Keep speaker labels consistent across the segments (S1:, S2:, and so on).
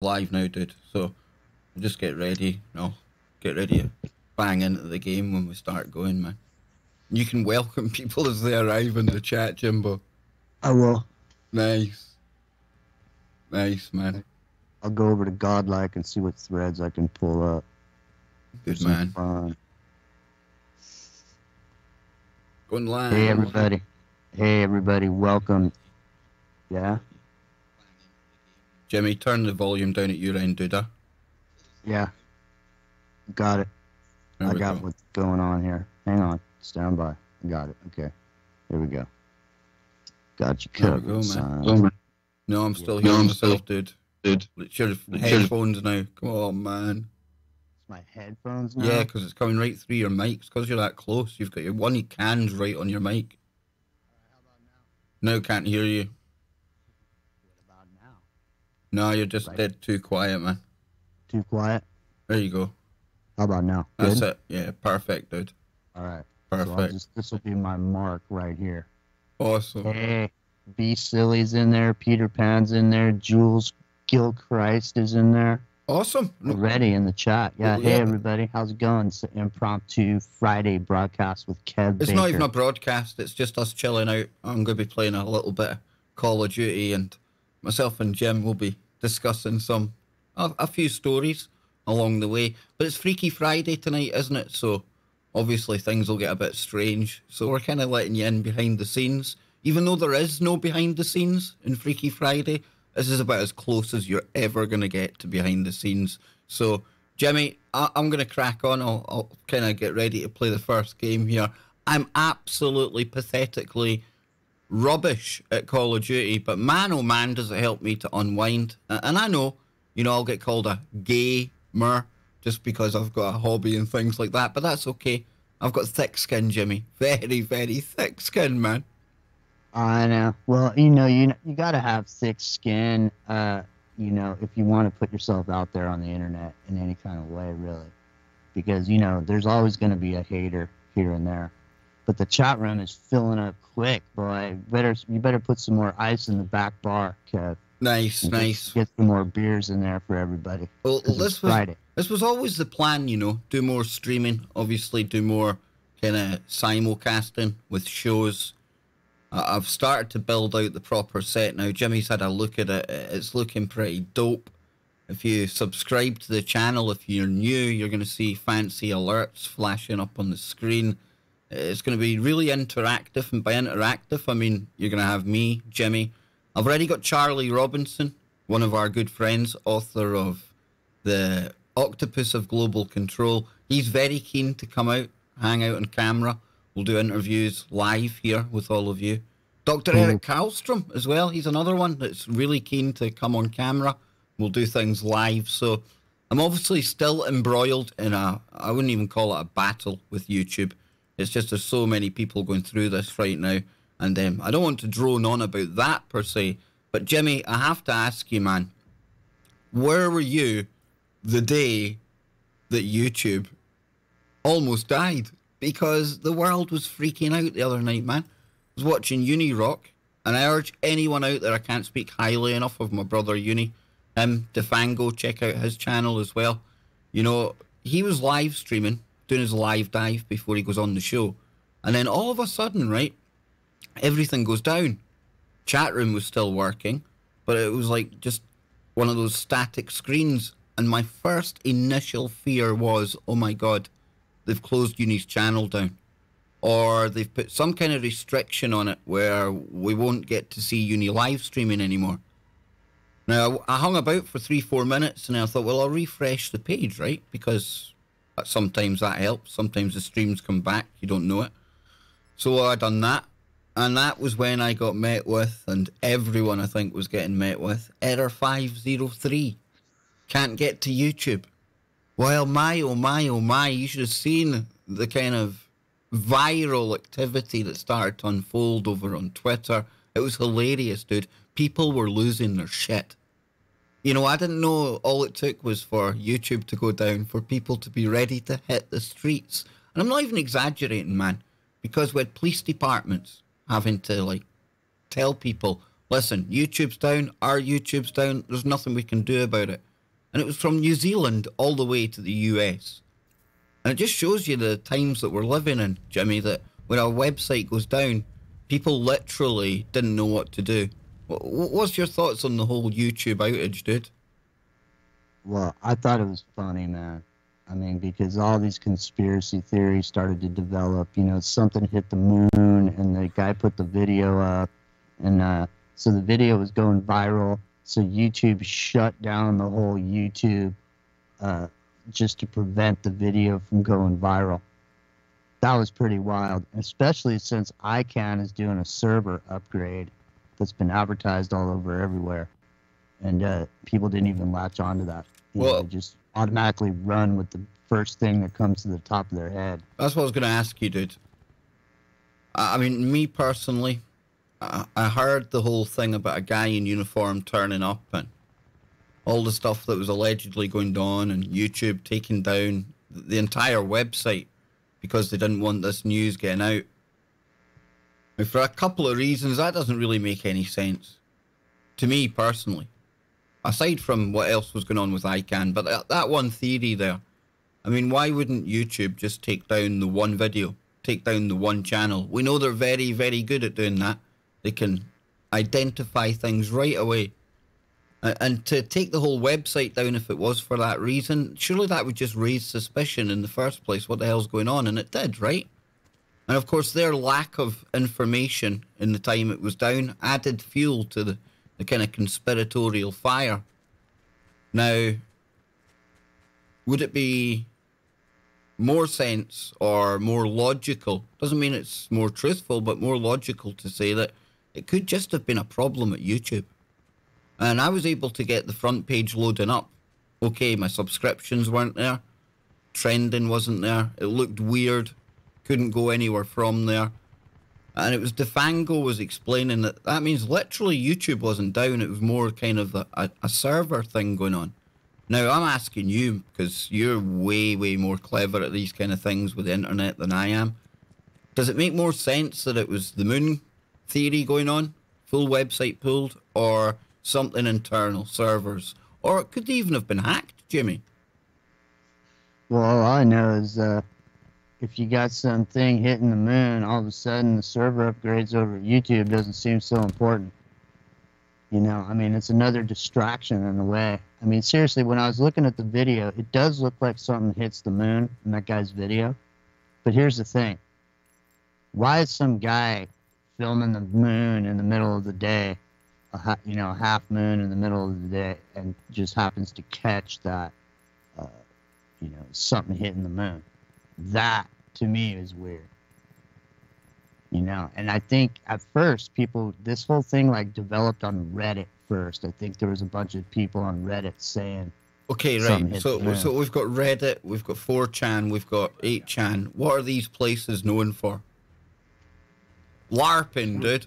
S1: live now, dude. So just get ready. No, get ready to bang into the game when we start going, man. You can welcome people as they arrive in the chat, Jimbo.
S2: I will.
S1: Nice. Nice, man.
S2: I'll go over to Godlike and see what threads I can pull up.
S1: Good man.
S2: Fun.
S1: Going live.
S2: Hey, everybody. Hey, everybody. Welcome. Yeah?
S1: Jimmy, turn the volume down at your end, dude.
S2: Yeah. Got it. I got what's going on here. Hang on. Stand by. Got it. Okay. Here we go. Got you covered,
S1: go,
S2: son.
S1: No, I'm still hearing myself, dude. It's your headphones now. Come on, man.
S2: It's my headphones now?
S1: Yeah, because it's coming right through your mics. Because you're that close. You've got your one of your cans right on your mic.
S2: How about now?
S1: No, can't hear you.
S2: What about now?
S1: No, you're just dead too quiet, man.
S2: Too quiet?
S1: There you go.
S2: How about now? Good?
S1: That's it. Yeah, perfect, dude.
S2: All right.
S1: Perfect.
S2: So this will be my mark right here.
S1: Awesome.
S2: Hey, B Silly's in there, Peter Pan's in there, Jules Gilchrist is in there.
S1: Awesome.
S2: Already in the chat. Yeah, hey everybody, how's it going? It's an impromptu Friday broadcast with Kev Baker.
S1: It's not even a broadcast, it's just us chilling out. I'm going to be playing a little bit of Call of Duty, and myself and Jim will be discussing a few stories along the way. But it's Freaky Friday tonight, isn't it? So obviously things will get a bit strange. So we're kind of letting you in behind the scenes. Even though there is no behind the scenes in Freaky Friday, this is about as close as you're ever going to get to behind the scenes. So, Jimmy, I'm going to crack on. I'll kind of get ready to play the first game here. I'm absolutely pathetically rubbish at Call of Duty, but man, oh man, does it help me to unwind. And I know, I'll get called a gamer just because I've got a hobby and things like that, but that's okay. I've got thick skin, Jimmy. Very, very thick skin, man.
S2: I know. Well, you got to have thick skin, if you want to put yourself out there on the internet in any kind of way, really. Because, there's always going to be a hater here and there. But the chat room is filling up quick, boy. You better put some more ice in the back bar, Kev.
S1: Nice.
S2: Get some more beers in there for everybody.
S1: Well, this was always the plan, do more streaming, obviously do more kind of simulcasting with shows. I've started to build out the proper set now. Jimmy's had a look at it. It's looking pretty dope. If you subscribe to the channel, if you're new, you're going to see fancy alerts flashing up on the screen. It's going to be really interactive, and by interactive, I mean you're going to have me, Jimmy. I've already got Charlie Robinson, one of our good friends, author of The Octopus of Global Control. He's very keen to come out, hang out on camera. We'll do interviews live here with all of you. Dr. Eric Karlstrom as well. He's another one that's really keen to come on camera. We'll do things live. So I'm obviously still embroiled in I wouldn't even call it a battle with YouTube. It's just there's so many people going through this right now. And I don't want to drone on about that per se. But Jimmy, I have to ask you, man, where were you the day that YouTube almost died? Because the world was freaking out the other night, man. I was watching Uni Rock, and I urge anyone out there, I can't speak highly enough of my brother Uni, Defango, check out his channel as well. He was live streaming, doing his live dive before he goes on the show. And then all of a sudden, right, everything goes down. Chat room was still working, but it was like just one of those static screens. And my first initial fear was, oh my God, they've closed Uni's channel down, or they've put some kind of restriction on it where we won't get to see Uni live streaming anymore. Now, I hung about for 3-4 minutes, and I thought, well, I'll refresh the page, right? Because sometimes that helps. Sometimes the streams come back. You don't know it. So I done that, and that was when I got met with, and everyone I think was getting met with, error 503. Can't get to YouTube. Well, my, oh my, oh my, you should have seen the kind of viral activity that started to unfold over on Twitter. It was hilarious, dude. People were losing their shit. I didn't know all it took was for YouTube to go down, for people to be ready to hit the streets. And I'm not even exaggerating, man, because we had police departments having to, tell people, listen, YouTube's down, our YouTube's down, there's nothing we can do about it. and it was from New Zealand all the way to the US. And it just shows you the times that we're living in, Jimmy, that when our website goes down, people literally didn't know what to do. What's your thoughts on the whole YouTube outage, dude?
S2: Well, I thought it was funny, man. I mean, because all these conspiracy theories started to develop. You know, something hit the moon, and the guy put the video up, and so the video was going viral. So YouTube shut down the whole YouTube just to prevent the video from going viral. That was pretty wild, especially since ICANN is doing a server upgrade that's been advertised all over everywhere, and people didn't even latch onto that. They just automatically run with the first thing that comes to the top of their head.
S1: That's what I was going to ask you, dude. I mean, me personally, I heard the whole thing about a guy in uniform turning up and all the stuff that was allegedly going on, and YouTube taking down the entire website because they didn't want this news getting out. And for a couple of reasons, that doesn't really make any sense to me personally. Aside from what else was going on with ICANN, but that one theory there, I mean, why wouldn't YouTube just take down the one video, take down the one channel? We know they're very, very good at doing that. They can identify things right away. And to take the whole website down if it was for that reason, surely that would just raise suspicion in the first place. What the hell's going on? And it did, right? And of course, their lack of information in the time it was down added fuel to the kind of conspiratorial fire. Now, would it be more sense or more logical? Doesn't mean it's more truthful, but more logical to say that it could just have been a problem at YouTube. And I was able to get the front page loading up. Okay, my subscriptions weren't there. Trending wasn't there. It looked weird. Couldn't go anywhere from there. And it was Defango was explaining that means literally YouTube wasn't down. It was more kind of a server thing going on. Now, I'm asking you, because you're way, way more clever at these kind of things with the internet than I am. Does it make more sense that it was the moon theory going on, full website pulled, or something internal, servers? Or it could even have been hacked, Jimmy.
S2: Well, all I know is if you got something hitting the moon, all of a sudden the server upgrades over at YouTube doesn't seem so important. You know, I mean, it's another distraction in a way. I mean, seriously, when I was looking at the video, it does look like something hits the moon in that guy's video. But here's the thing. Why is some guy filming the moon in the middle of the day, a half moon in the middle of the day, and just happens to catch that, something hitting the moon? That, to me, is weird. You know, and I think at first this whole thing like developed on Reddit first. I think there was a bunch of people on Reddit saying,
S1: okay, right. So we've got Reddit, we've got 4chan, we've got 8chan. What are these places known for? LARPing, dude.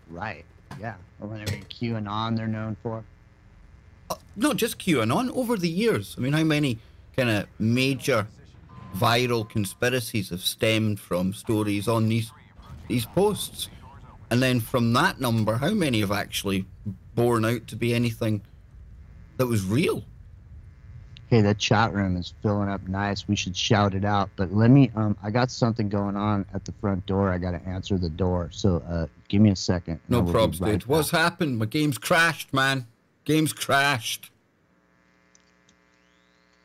S1: Right.
S2: Yeah. Or whenever QAnon they're known for.
S1: Not just QAnon, over the years. I mean, how many kind of major viral conspiracies have stemmed from stories on these posts? And then from that number, how many have actually borne out to be anything that was real?
S2: Okay, that chat room is filling up nice. We should shout it out. But let me, I got something going on at the front door. I got to answer the door. So give me a second.
S1: No probs, dude. What's happened? My game's crashed, man. Game's crashed.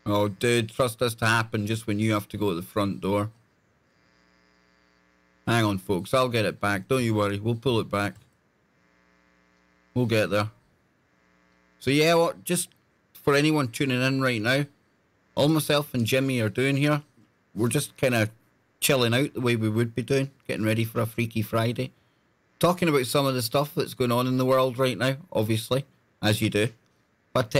S1: Oh, dude, trust this to happen just when you have to go to the front door. Hang on, folks. I'll get it back. Don't you worry. We'll pull it back. We'll get there. So, yeah, what? Just for anyone tuning in right now, all myself and Jimmy are doing here, we're just kind of chilling out the way we would be doing, getting ready for a Freaky Friday. Talking about some of the stuff that's going on in the world right now, obviously, as you do. But,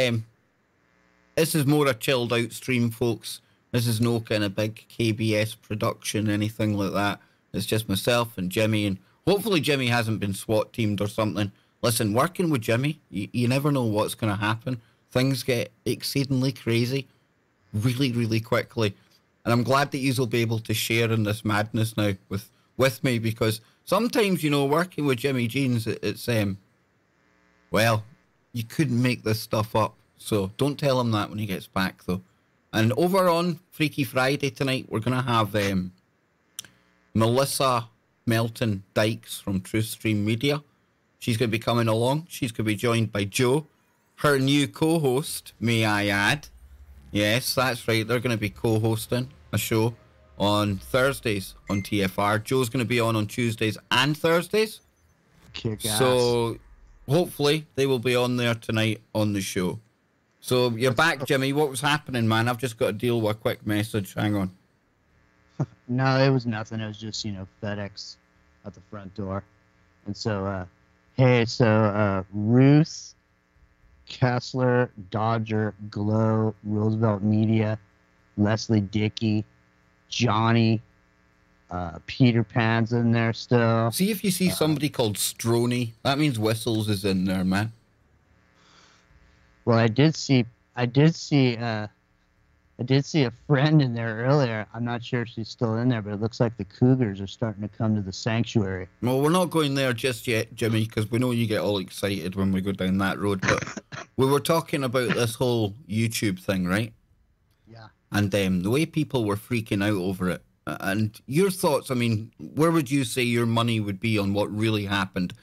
S1: this is more a chilled out stream, folks. This is no kind of big KBS production, anything like that. It's just myself and Jimmy, and hopefully Jimmy hasn't been SWAT teamed or something. Listen, working with Jimmy, you never know what's going to happen. Things get exceedingly crazy really, really quickly. And I'm glad that you'll be able to share in this madness now with me, because sometimes, working with Jimmy Jeans, it's, well, you couldn't make this stuff up. So don't tell him that when he gets back, though. And over on Freaky Friday tonight, we're going to have Melissa Melton Dykes from Truth Stream Media. She's going to be coming along. She's going to be joined by Joe, her new co-host, may I add. Yes, that's right. They're going to be co-hosting a show on Thursdays on TFR. Joe's going to be on Tuesdays and Thursdays.
S2: Kick ass.
S1: So hopefully they will be on there tonight on the show. So you're back, Jimmy. What was happening, man? I've just got to deal with a quick message. Hang on.
S2: No, it was nothing. It was just, FedEx at the front door. And so, Ruth, Kessler, Dodger, Glow, Roosevelt Media, Leslie Dickey, Johnny, Peter Pan's in there still.
S1: See if you see somebody called Stroney. That means Whistles is in there, man.
S2: Well, I did see a friend in there earlier. I'm not sure if she's still in there, but it looks like the Cougars are starting to come to the sanctuary.
S1: Well, we're not going there just yet, Jimmy, because we know you get all excited when we go down that road. But we were talking about this whole YouTube thing, right?
S2: Yeah.
S1: And the way people were freaking out over it. And your thoughts, I mean, where would you say your money would be on what really happened?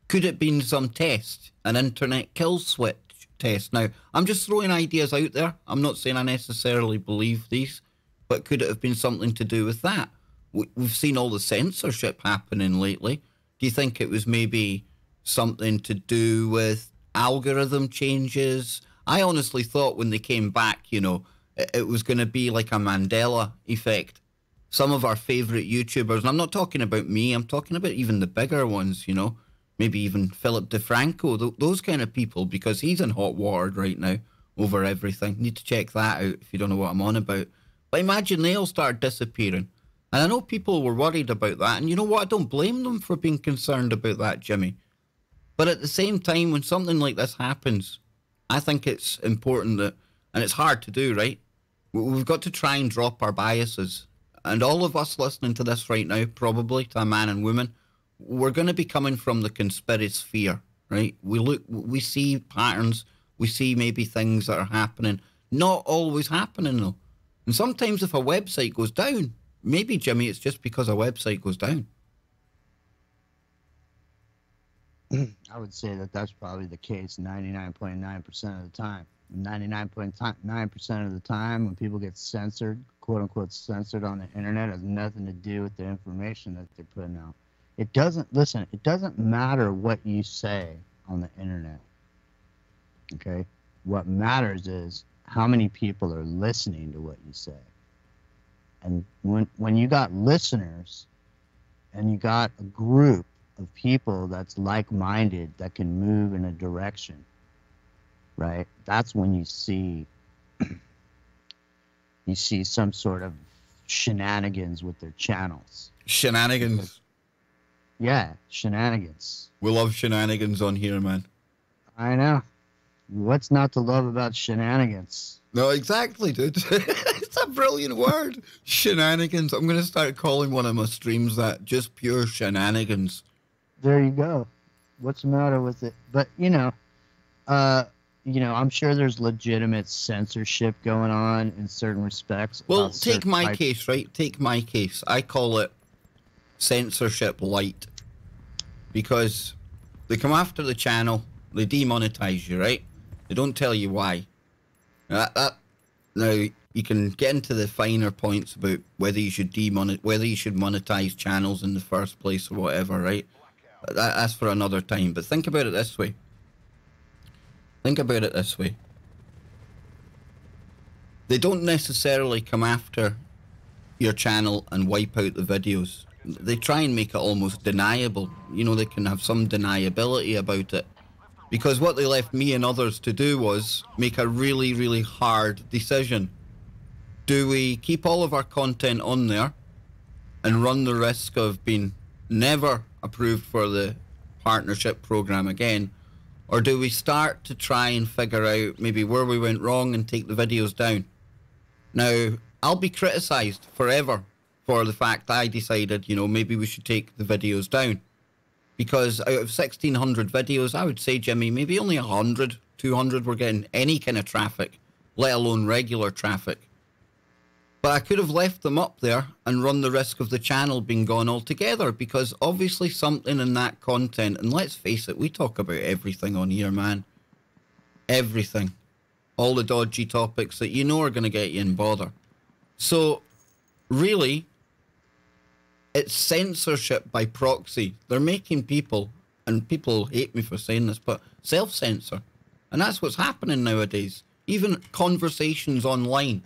S1: Could it been some test, an internet kill switch test? Now, I'm just throwing ideas out there. I'm not saying I necessarily believe these, but could it have been something to do with that? We've seen all the censorship happening lately. Do you think it was maybe something to do with algorithm changes? I honestly thought when they came back, it was going to be like a Mandela effect. Some of our favorite YouTubers, and I'm not talking about me, I'm talking about even the bigger ones, maybe even Philip DeFranco, those kind of people, because he's in hot water right now over everything. Need to check that out if you don't know what I'm on about. But imagine they all start disappearing. And I know people were worried about that. And you know what? I don't blame them for being concerned about that, Jimmy. But at the same time, when something like this happens, I think it's important that, and it's hard to do, right? We've got to try and drop our biases. And all of us listening to this right now, probably to a man and woman, we're going to be coming from the conspiracy sphere, right? We see patterns, we see maybe things that are happening, not always happening though. And sometimes if a website goes down, maybe, Jimmy, it's just because a website goes down.
S2: I would say that that's probably the case 99.9% of the time. 99.9% of the time when people get censored, quote unquote censored on the internet, has nothing to do with the information that they're putting out. It doesn't matter what you say on the internet. Okay? What matters is how many people are listening to what you say. And when you got listeners and you got a group of people that's like-minded that can move in a direction, right? That's when you see some sort of shenanigans with their channels.
S1: Shenanigans.
S2: Yeah, shenanigans.
S1: We love shenanigans on here, man.
S2: I know. What's not to love about shenanigans?
S1: No, exactly, dude. It's a brilliant word. Shenanigans. I'm going to start calling one of my streams that, just pure shenanigans.
S2: There you go. What's the matter with it? But, I'm sure there's legitimate censorship going on in certain respects.
S1: Well, take my case, right? Take my case. I call it censorship light, because they come after the channel, they demonetize you, right? They don't tell you why. Now you can get into the finer points about whether you should monetize channels in the first place or whatever, right? That's for another time. But think about it this way. They don't necessarily come after your channel and wipe out the videos. They try and make it almost deniable. They can have some deniability about it. Because what they left me and others to do was make a really, really hard decision. Do we keep all of our content on there and run the risk of being never approved for the partnership program again? Or do we start to try and figure out maybe where we went wrong and take the videos down? Now, I'll be criticised forever for the fact I decided, maybe we should take the videos down. Because out of 1,600 videos, I would say, Jimmy, maybe only 100 200 were getting any kind of traffic, let alone regular traffic. But I could have left them up there and run the risk of the channel being gone altogether, because obviously something in that content, and let's face it, we talk about everything on here, man. Everything. All the dodgy topics that you know are going to get you in bother. So, really, it's censorship by proxy. They're making people, and people hate me for saying this, but self-censor. And that's what's happening nowadays. Even conversations online.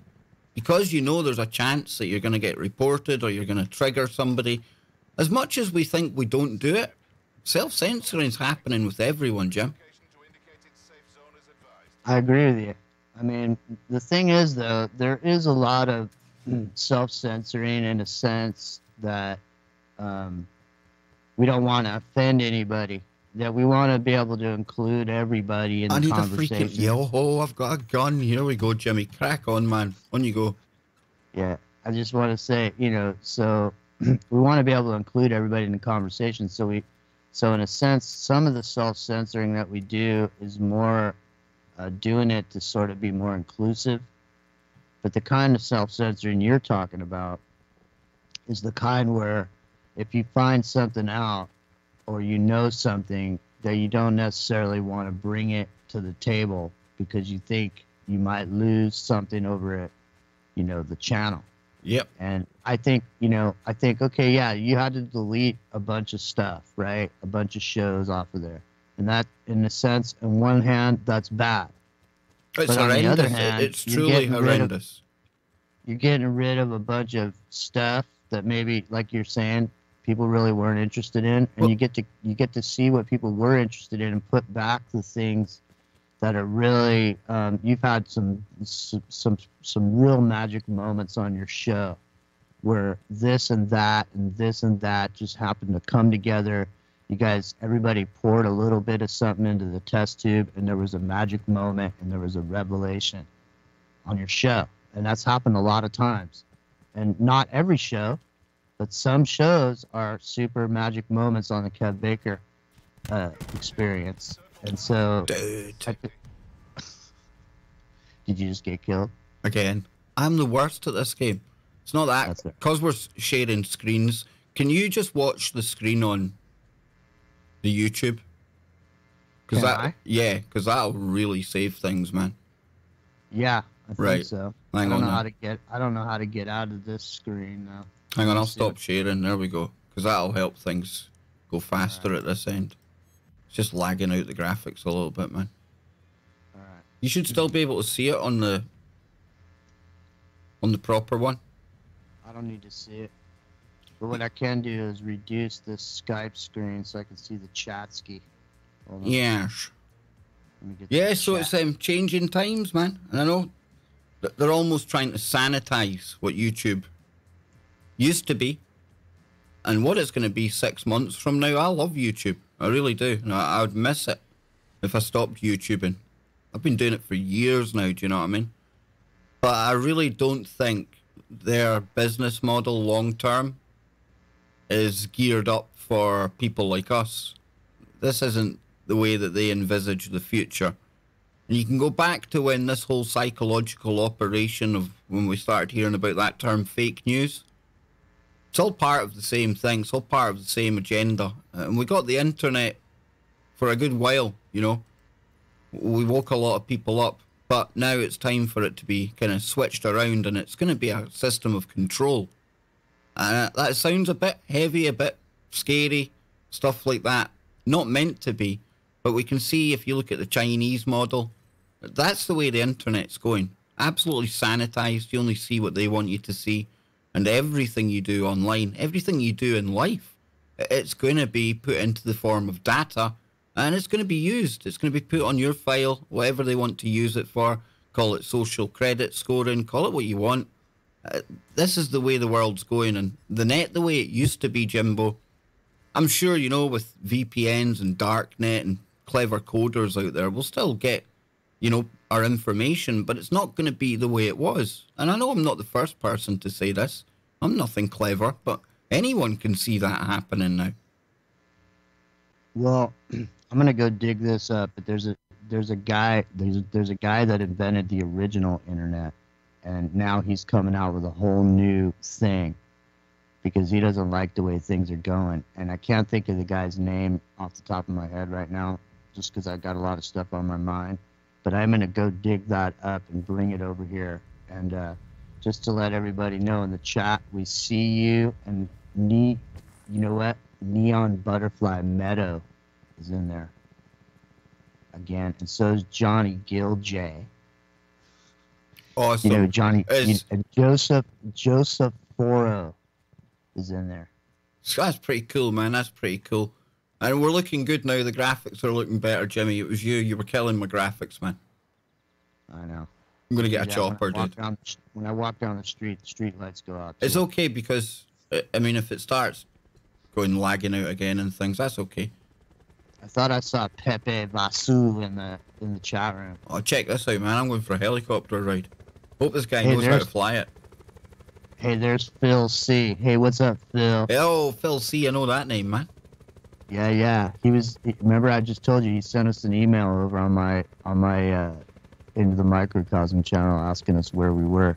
S1: Because you know there's a chance that you're going to get reported or you're going to trigger somebody. As much as we think we don't do it, self-censoring is happening with everyone, Jim.
S2: I agree with you. I mean, the thing is, though, there is a lot of self-censoring in a sense that we don't want to offend anybody. That we want to be able to include everybody in the conversation.
S1: I need a freaking yo-ho, I've got a gun. Here we go, Jimmy. Crack on, man. On you go.
S2: Yeah, I just want to say, you know, so we want to be able to include everybody in the conversation. So in a sense, some of the self-censoring that we do is more doing it to sort of be more inclusive. But the kind of self-censoring you're talking about is the kind where if you find something out, or you know something that you don't necessarily want to bring it to the table because you think you might lose something over it, you know, the channel.
S1: Yep.
S2: And I think, you know, okay, yeah, you had to delete a bunch of stuff, right? A bunch of shows off of there. And that, in a sense, on one hand, that's bad.
S1: It's horrendous. On the other hand, it's truly horrendous.
S2: You're getting rid of a bunch of stuff that maybe, like you're saying, people really weren't interested in, and you get to see what people were interested in and put back the things that are really you've had some real magic moments on your show where this and that just happened to come together. You guys, everybody poured a little bit of something into the test tube, and there was a magic moment and there was a revelation on your show. And that's happened a lot of times, and not every show. But some shows are super magic moments on the Kev Baker experience. And so...
S1: Dude.
S2: Did you just get killed?
S1: Again. I'm the worst at this game. It's not that. Because we're sharing screens, can you just watch the screen on the YouTube?
S2: Can I?
S1: Yeah, because that'll really save things, man.
S2: Yeah, I think so. I don't know how to get out of this screen now.
S1: Hang on, I'll stop sharing. There we go. Because that'll help things go faster at this end. It's just lagging out the graphics a little bit, man.
S2: Alright.
S1: You should still be able to see it on the proper one.
S2: I don't need to see it. But what I can do is reduce this Skype screen so I can see the chat ski.
S1: Yes. Yeah, so it's changing times, man. And I know they're almost trying to sanitize what YouTube used to be, and what it's going to be 6 months from now. I love YouTube. I really do. I would miss it if I stopped YouTubing. I've been doing it for years now, do you know what I mean? But I really don't think their business model long term is geared up for people like us. This isn't the way that they envisage the future. And you can go back to when this whole psychological operation of when we started hearing about that term fake news. It's all part of the same thing. It's all part of the same agenda. And we got the internet for a good while, you know. We woke a lot of people up. But now it's time for it to be kind of switched around, and it's going to be a system of control. That sounds a bit heavy, a bit scary, stuff like that. Not meant to be. But we can see, if you look at the Chinese model, that's the way the internet's going. Absolutely sanitized. You only see what they want you to see. And everything you do online, everything you do in life, it's going to be put into the form of data, and it's going to be used. It's going to be put on your file, whatever they want to use it for. Call it social credit scoring, call it what you want. This is the way the world's going, and the net, the way it used to be, Jimbo, I'm sure, you know, with VPNs and darknet and clever coders out there, we'll still get, you know, our information, but it's not going to be the way it was. And I know I'm not the first person to say this. I'm nothing clever, but anyone can see that happening now.
S2: Well, I'm going to go dig this up, but there's there's a guy there's a guy that invented the original internet, and now he's coming out with a whole new thing because he doesn't like the way things are going. And I can't think of the guy's name off the top of my head right now, just because I've got a lot of stuff on my mind. But I'm gonna go dig that up and bring it over here, and just to let everybody know in the chat, we see you, and you know what? Neon Butterfly Meadow is in there again, and so is Johnny Gill J.
S1: Awesome.
S2: You know, Johnny and Joseph Foro is in there.
S1: So that's pretty cool, man. That's pretty cool. And we're looking good now. The graphics are looking better, Jimmy. It was you. You were killing my graphics, man.
S2: I know.
S1: I'm gonna get a chopper, dude.
S2: When I walk down the street lights go out.
S1: It's okay because, I mean, if it starts going lagging out again and things, that's okay.
S2: I thought I saw Pepe Vasu in the chat room.
S1: Oh, check this out, man. I'm going for a helicopter ride. Hope this guy knows how to fly it.
S2: Hey, there's Phil C. Hey, what's up, Phil?
S1: Oh, Phil C. I know that name, man.
S2: Yeah. Remember I just told you he sent us an email over on my Into the Microcosm channel asking us where we were.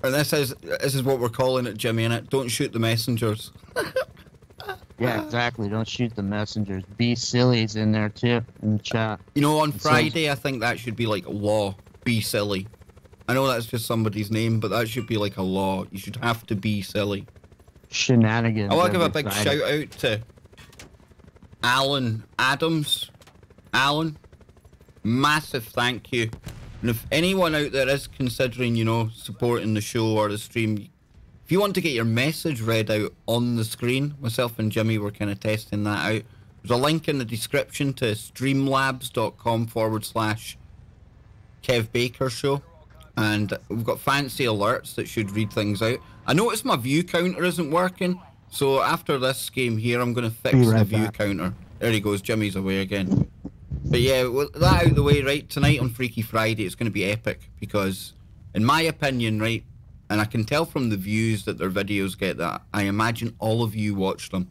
S1: And this is what we're calling it, Jimmy, innit? Don't shoot the messengers.
S2: Yeah, exactly. Don't shoot the messengers. Be silly's in there too in the chat.
S1: You know, on Friday, I think that should be like a law. Be silly. I know that's just somebody's name, but that should be like a law. You should have to be silly.
S2: Shenanigans.
S1: I want to give a big shout out to Alan Adams. Alan, massive thank you. And if anyone out there is considering, you know, supporting the show or the stream, if you want to get your message read out on the screen, myself and Jimmy were kind of testing that out. There's a link in the description to streamlabs.com/Kev Baker Show. And we've got fancy alerts that should read things out. I noticed my view counter isn't working. So after this game here, I'm going to fix the view counter. There he goes. Jimmy's away again. But yeah, with that out the way, right, tonight on Freaky Friday, it's going to be epic. Because, in my opinion, right, and I can tell from the views that their videos get that I imagine all of you watch them.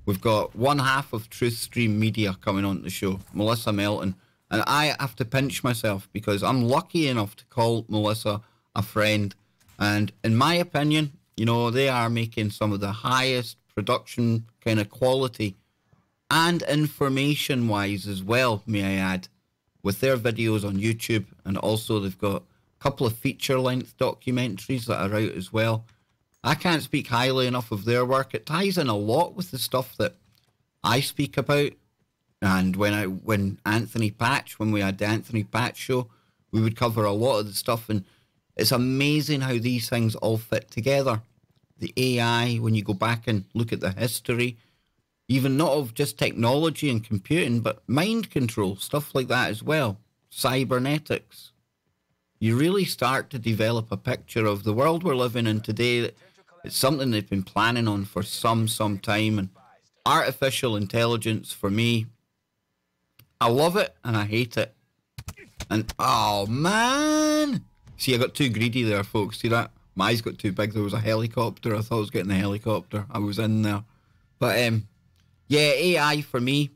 S1: We've got one half of Truth Stream Media coming on the show, Melissa Melton. And I have to pinch myself because I'm lucky enough to call Melissa a friend. And in my opinion, you know, they are making some of the highest production kind of quality and information-wise as well, may I add, with their videos on YouTube. And also they've got a couple of feature-length documentaries that are out as well. I can't speak highly enough of their work. It ties in a lot with the stuff that I speak about. And when Anthony Patch, when we had the Anthony Patch show, we would cover a lot of the stuff. And it's amazing how these things all fit together. The AI, when you go back and look at the history, even not of just technology and computing, but mind control, stuff like that as well. Cybernetics. You really start to develop a picture of the world we're living in today. It's something they've been planning on for some time. And artificial intelligence, for me, I love it and I hate it. And, oh, man. See, I got too greedy there, folks. See that? My eyes got too big. There was a helicopter. I thought I was getting a helicopter. I was in there. But, yeah, AI for me,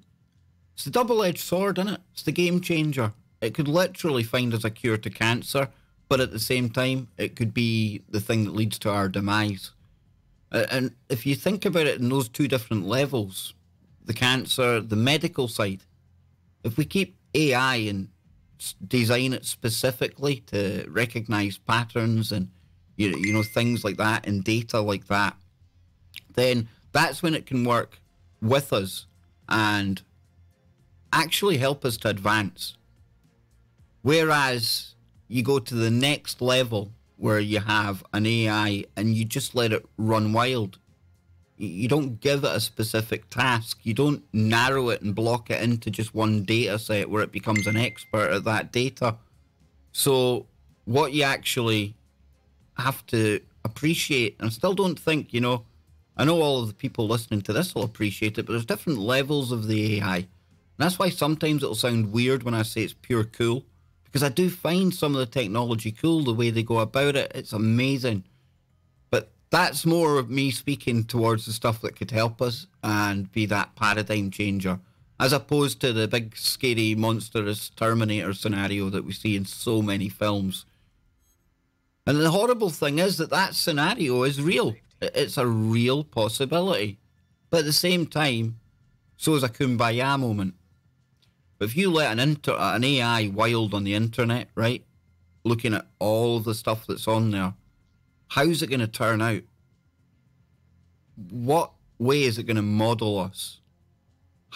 S1: it's the double-edged sword, isn't it? It's the game changer. It could literally find us a cure to cancer, but at the same time, it could be the thing that leads to our demise. And if you think about it in those two different levels, the cancer, the medical side, if we keep AI and design it specifically to recognize patterns and you know things like that and data like that, then that's when it can work with us and actually help us to advance. Whereas you go to the next level where you have an AI and you just let it run wild. You don't give it a specific task. You don't narrow it and block it into just one data set where it becomes an expert at that data. So what you actually have to appreciate, and I still don't think, you know, I know all of the people listening to this will appreciate it, but there's different levels of the AI. And that's why sometimes it'll sound weird when I say it's pure cool, because I do find some of the technology cool, the way they go about it. It's amazing. But that's more of me speaking towards the stuff that could help us and be that paradigm changer. as opposed to the big, scary, monstrous Terminator scenario that we see in so many films. And the horrible thing is that that scenario is real. It's a real possibility. But at the same time, so is a kumbaya moment. But if you let an AI wild on the internet, right, looking at all the stuff that's on there, how's it going to turn out? What way is it going to model us?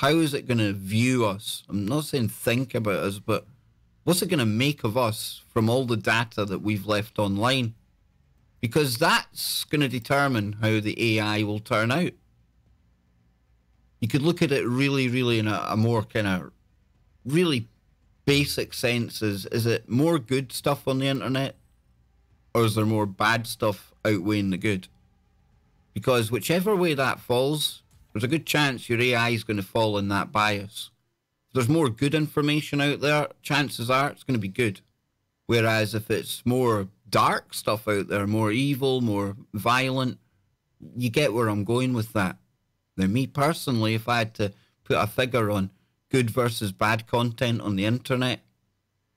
S1: How is it going to view us? I'm not saying think about us, but what's it going to make of us from all the data that we've left online? Because that's going to determine how the AI will turn out. You could look at it really, really in a more kind of really basic sense. Is it more good stuff on the internet, or is there more bad stuff outweighing the good? Because whichever way that falls, there's a good chance your AI is going to fall in that bias. If there's more good information out there, chances are it's going to be good. Whereas if it's more dark stuff out there, more evil, more violent, you get where I'm going with that. Now, me personally, if I had to put a figure on good versus bad content on the internet,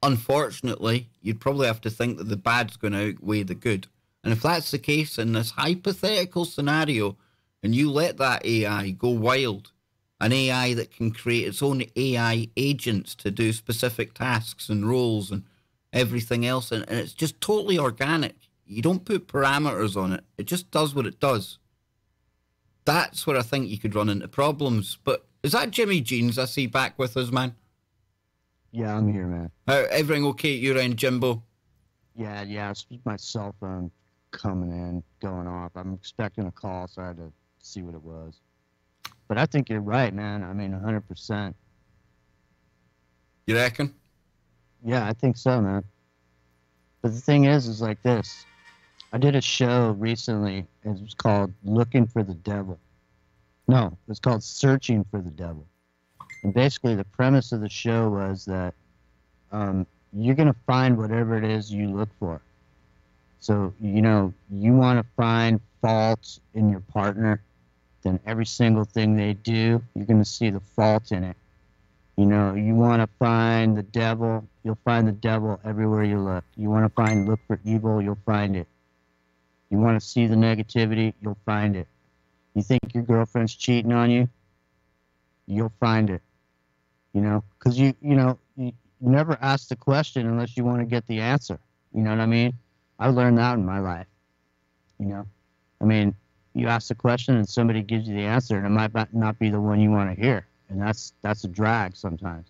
S1: unfortunately, you'd probably have to think that the bad's going to outweigh the good. And if that's the case in this hypothetical scenario, and you let that AI go wild, an AI that can create its own AI agents to do specific tasks and roles and everything else, and it's just totally organic. You don't put parameters on it. It just does what it does. That's where I think you could run into problems. But is that Jimmy Jeans I see back with us, man?
S2: Yeah, I'm here, man.
S1: Everything okay at your end, Jimbo?
S2: Yeah, it's my cell phone coming in, going off. I'm expecting a call, so I had to see what it was. But I think you're right, man. I mean, 100%.
S1: You reckon?
S2: Yeah, I think so, man. But the thing is like this. I did a show recently. It was called Looking for the Devil. No, it was called Searching for the Devil. And basically the premise of the show was that you're going to find whatever it is you look for. So, you know, you want to find faults in your partner, then every single thing they do, you're going to see the fault in it. You know, you want to find the devil, you'll find the devil everywhere you look. You want to look for evil, you'll find it. You want to see the negativity, you'll find it. You think your girlfriend's cheating on you, you'll find it. You know, because you never ask the question unless you want to get the answer. You know what I mean? I learned that in my life. You know, I mean, you ask the question and somebody gives you the answer, and it might not be the one you want to hear, and that's a drag sometimes.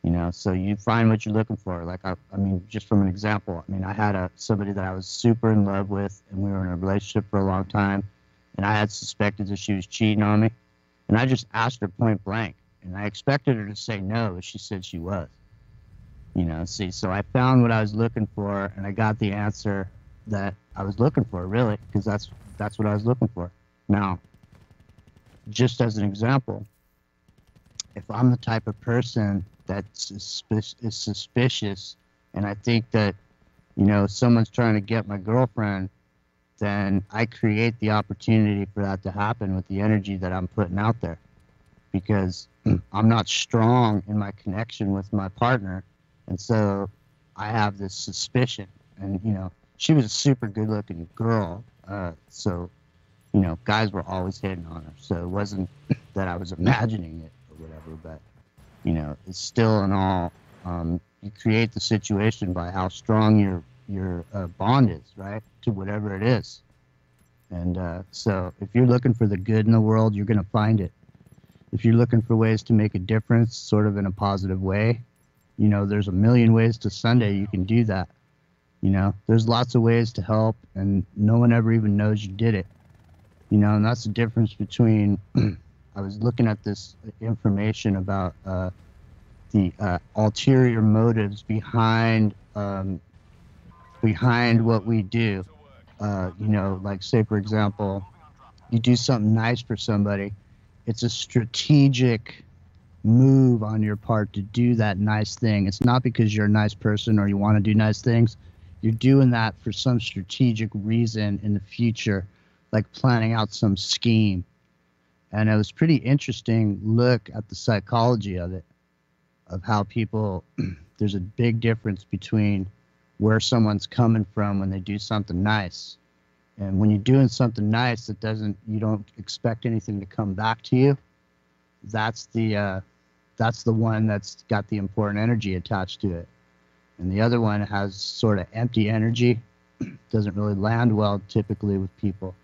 S2: You know, so you find what you're looking for. Like I mean, just from an example, I mean, I had somebody that I was super in love with, and we were in a relationship for a long time, and I had suspected that she was cheating on me, and I just asked her point blank, and I expected her to say no, but she said she was. You know, see, so I found what I was looking for, and I got the answer that I was looking for, really, because that's what I was looking for. Now, just as an example, if I'm the type of person that is suspicious, and I think that, you know, someone's trying to get my girlfriend, then I create the opportunity for that to happen with the energy that I'm putting out there, because I'm not strong in my connection with my partner. And so I have this suspicion, and, you know, she was a super good looking girl. So, you know, guys were always hitting on her. So it wasn't that I was imagining it or whatever, but, you know, it's still in all, you create the situation by how strong your bond is, right? To whatever it is. And so if you're looking for the good in the world, you're going to find it. If you're looking for ways to make a difference, sort of in a positive way, you know, there's a million ways to Sunday you can do that. You know, there's lots of ways to help, and no one ever even knows you did it. You know, and that's the difference between, I was looking at this information about the ulterior motives behind what we do. You know, like, say, for example, you do something nice for somebody. It's a strategic move on your part to do that nice thing. It's not because you're a nice person or you want to do nice things. You're doing that for some strategic reason in the future, like planning out some scheme. And it was pretty interesting look at the psychology of it, of how people, there's a big difference between where someone's coming from when they do something nice. And when you're doing something nice that you don't expect anything to come back to you, that's the one that's got the important energy attached to it. And the other one has sort of empty energy, doesn't really land well typically with people.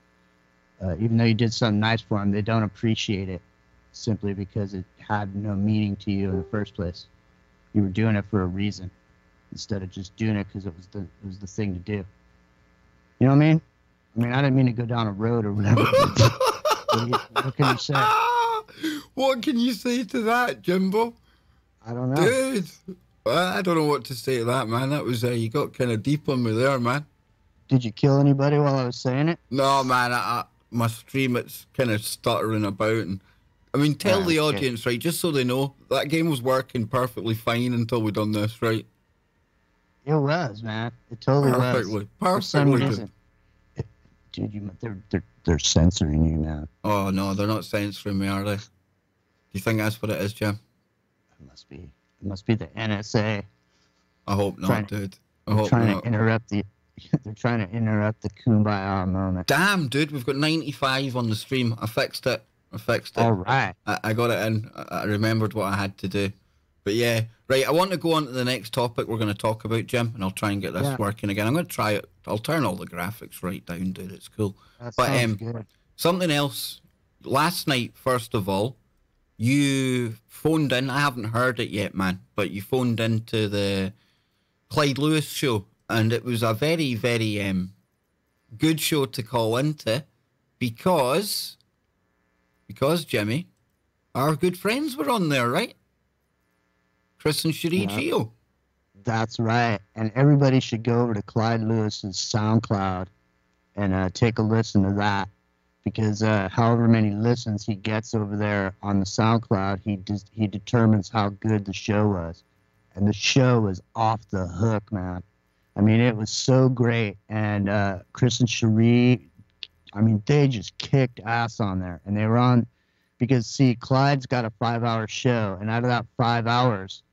S2: Even though you did something nice for them, they don't appreciate it simply because it had no meaning to you in the first place. You were doing it for a reason instead of just doing it because it was the thing to do. You know what I mean? I mean, I didn't mean to go down a road or whatever. What can you say?
S1: What can you say to that, Jimbo?
S2: I don't know.
S1: Dude, I don't know what to say to that, man. That was, you got kind of deep on me there, man.
S2: Did you kill anybody while I was saying it?
S1: No, man, my stream, it's kind of stuttering about. And I mean, tell the audience, right, just so they know, that game was working perfectly fine until we done this, right?
S2: It was, man. It totally was.
S1: Perfectly.
S2: Dude, they're censoring you, man.
S1: Oh, no, they're not censoring me, are they? Do you think that's what it is, Jim?
S2: It must be. It must be the NSA.
S1: I hope not, dude. I hope
S2: trying
S1: not.
S2: To interrupt they're trying to interrupt the kumbaya moment.
S1: Damn, dude, we've got 95 on the stream. I fixed it.
S2: All right.
S1: I got it in. I remembered what I had to do. But yeah, right, I want to go on to the next topic we're going to talk about, Jim, and I'll try and get this working again. I'm going to try it. I'll turn all the graphics right down, dude. It's cool.
S2: That sounds good.
S1: Something else. Last night, first of all, you phoned in. I haven't heard it yet, man, but you phoned into the Clyde Lewis show, and it was a very, very good show to call into because Jimmy, our good friends were on there, right? Chris and Cherie Geo.
S2: That's right. And everybody should go over to Clyde Lewis's SoundCloud and take a listen to that, because however many listens he gets over there on the SoundCloud, he determines how good the show was. And the show was off the hook, man. I mean, it was so great. And Chris and Cherie, I mean, they just kicked ass on there. And they were on, because, see, Clyde's got a 5-hour show. And out of that 5 hours,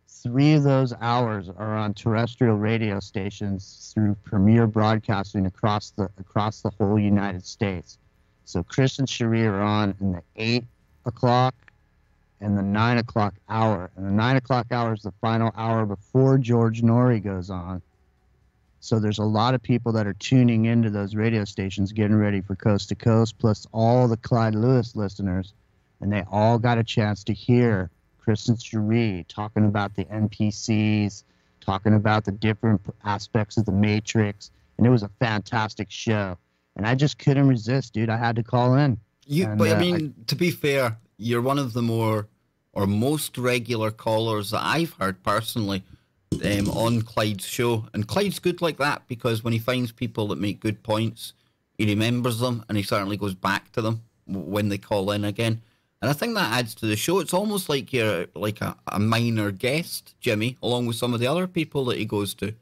S2: 3 of those hours are on terrestrial radio stations through Premier Broadcasting across the whole United States. So Chris and Cherie are on in the 8 o'clock and the 9 o'clock hour. And the 9 o'clock hour is the final hour before George Norrie goes on. So there's a lot of people that are tuning into those radio stations, getting ready for Coast to Coast, plus all the Clyde Lewis listeners. And they all got a chance to hear Chris and Cherie talking about the NPCs, talking about the different aspects of the Matrix. And it was a fantastic show. And I just couldn't resist, dude. I had to call in.
S1: But I mean, to be fair, you're one of the more or most regular callers that I've heard personally on Clyde's show. And Clyde's good like that, because when he finds people that make good points, he remembers them and he certainly goes back to them when they call in again. And I think that adds to the show. It's almost like you're like a minor guest, Jimmy, along with some of the other people that he goes to.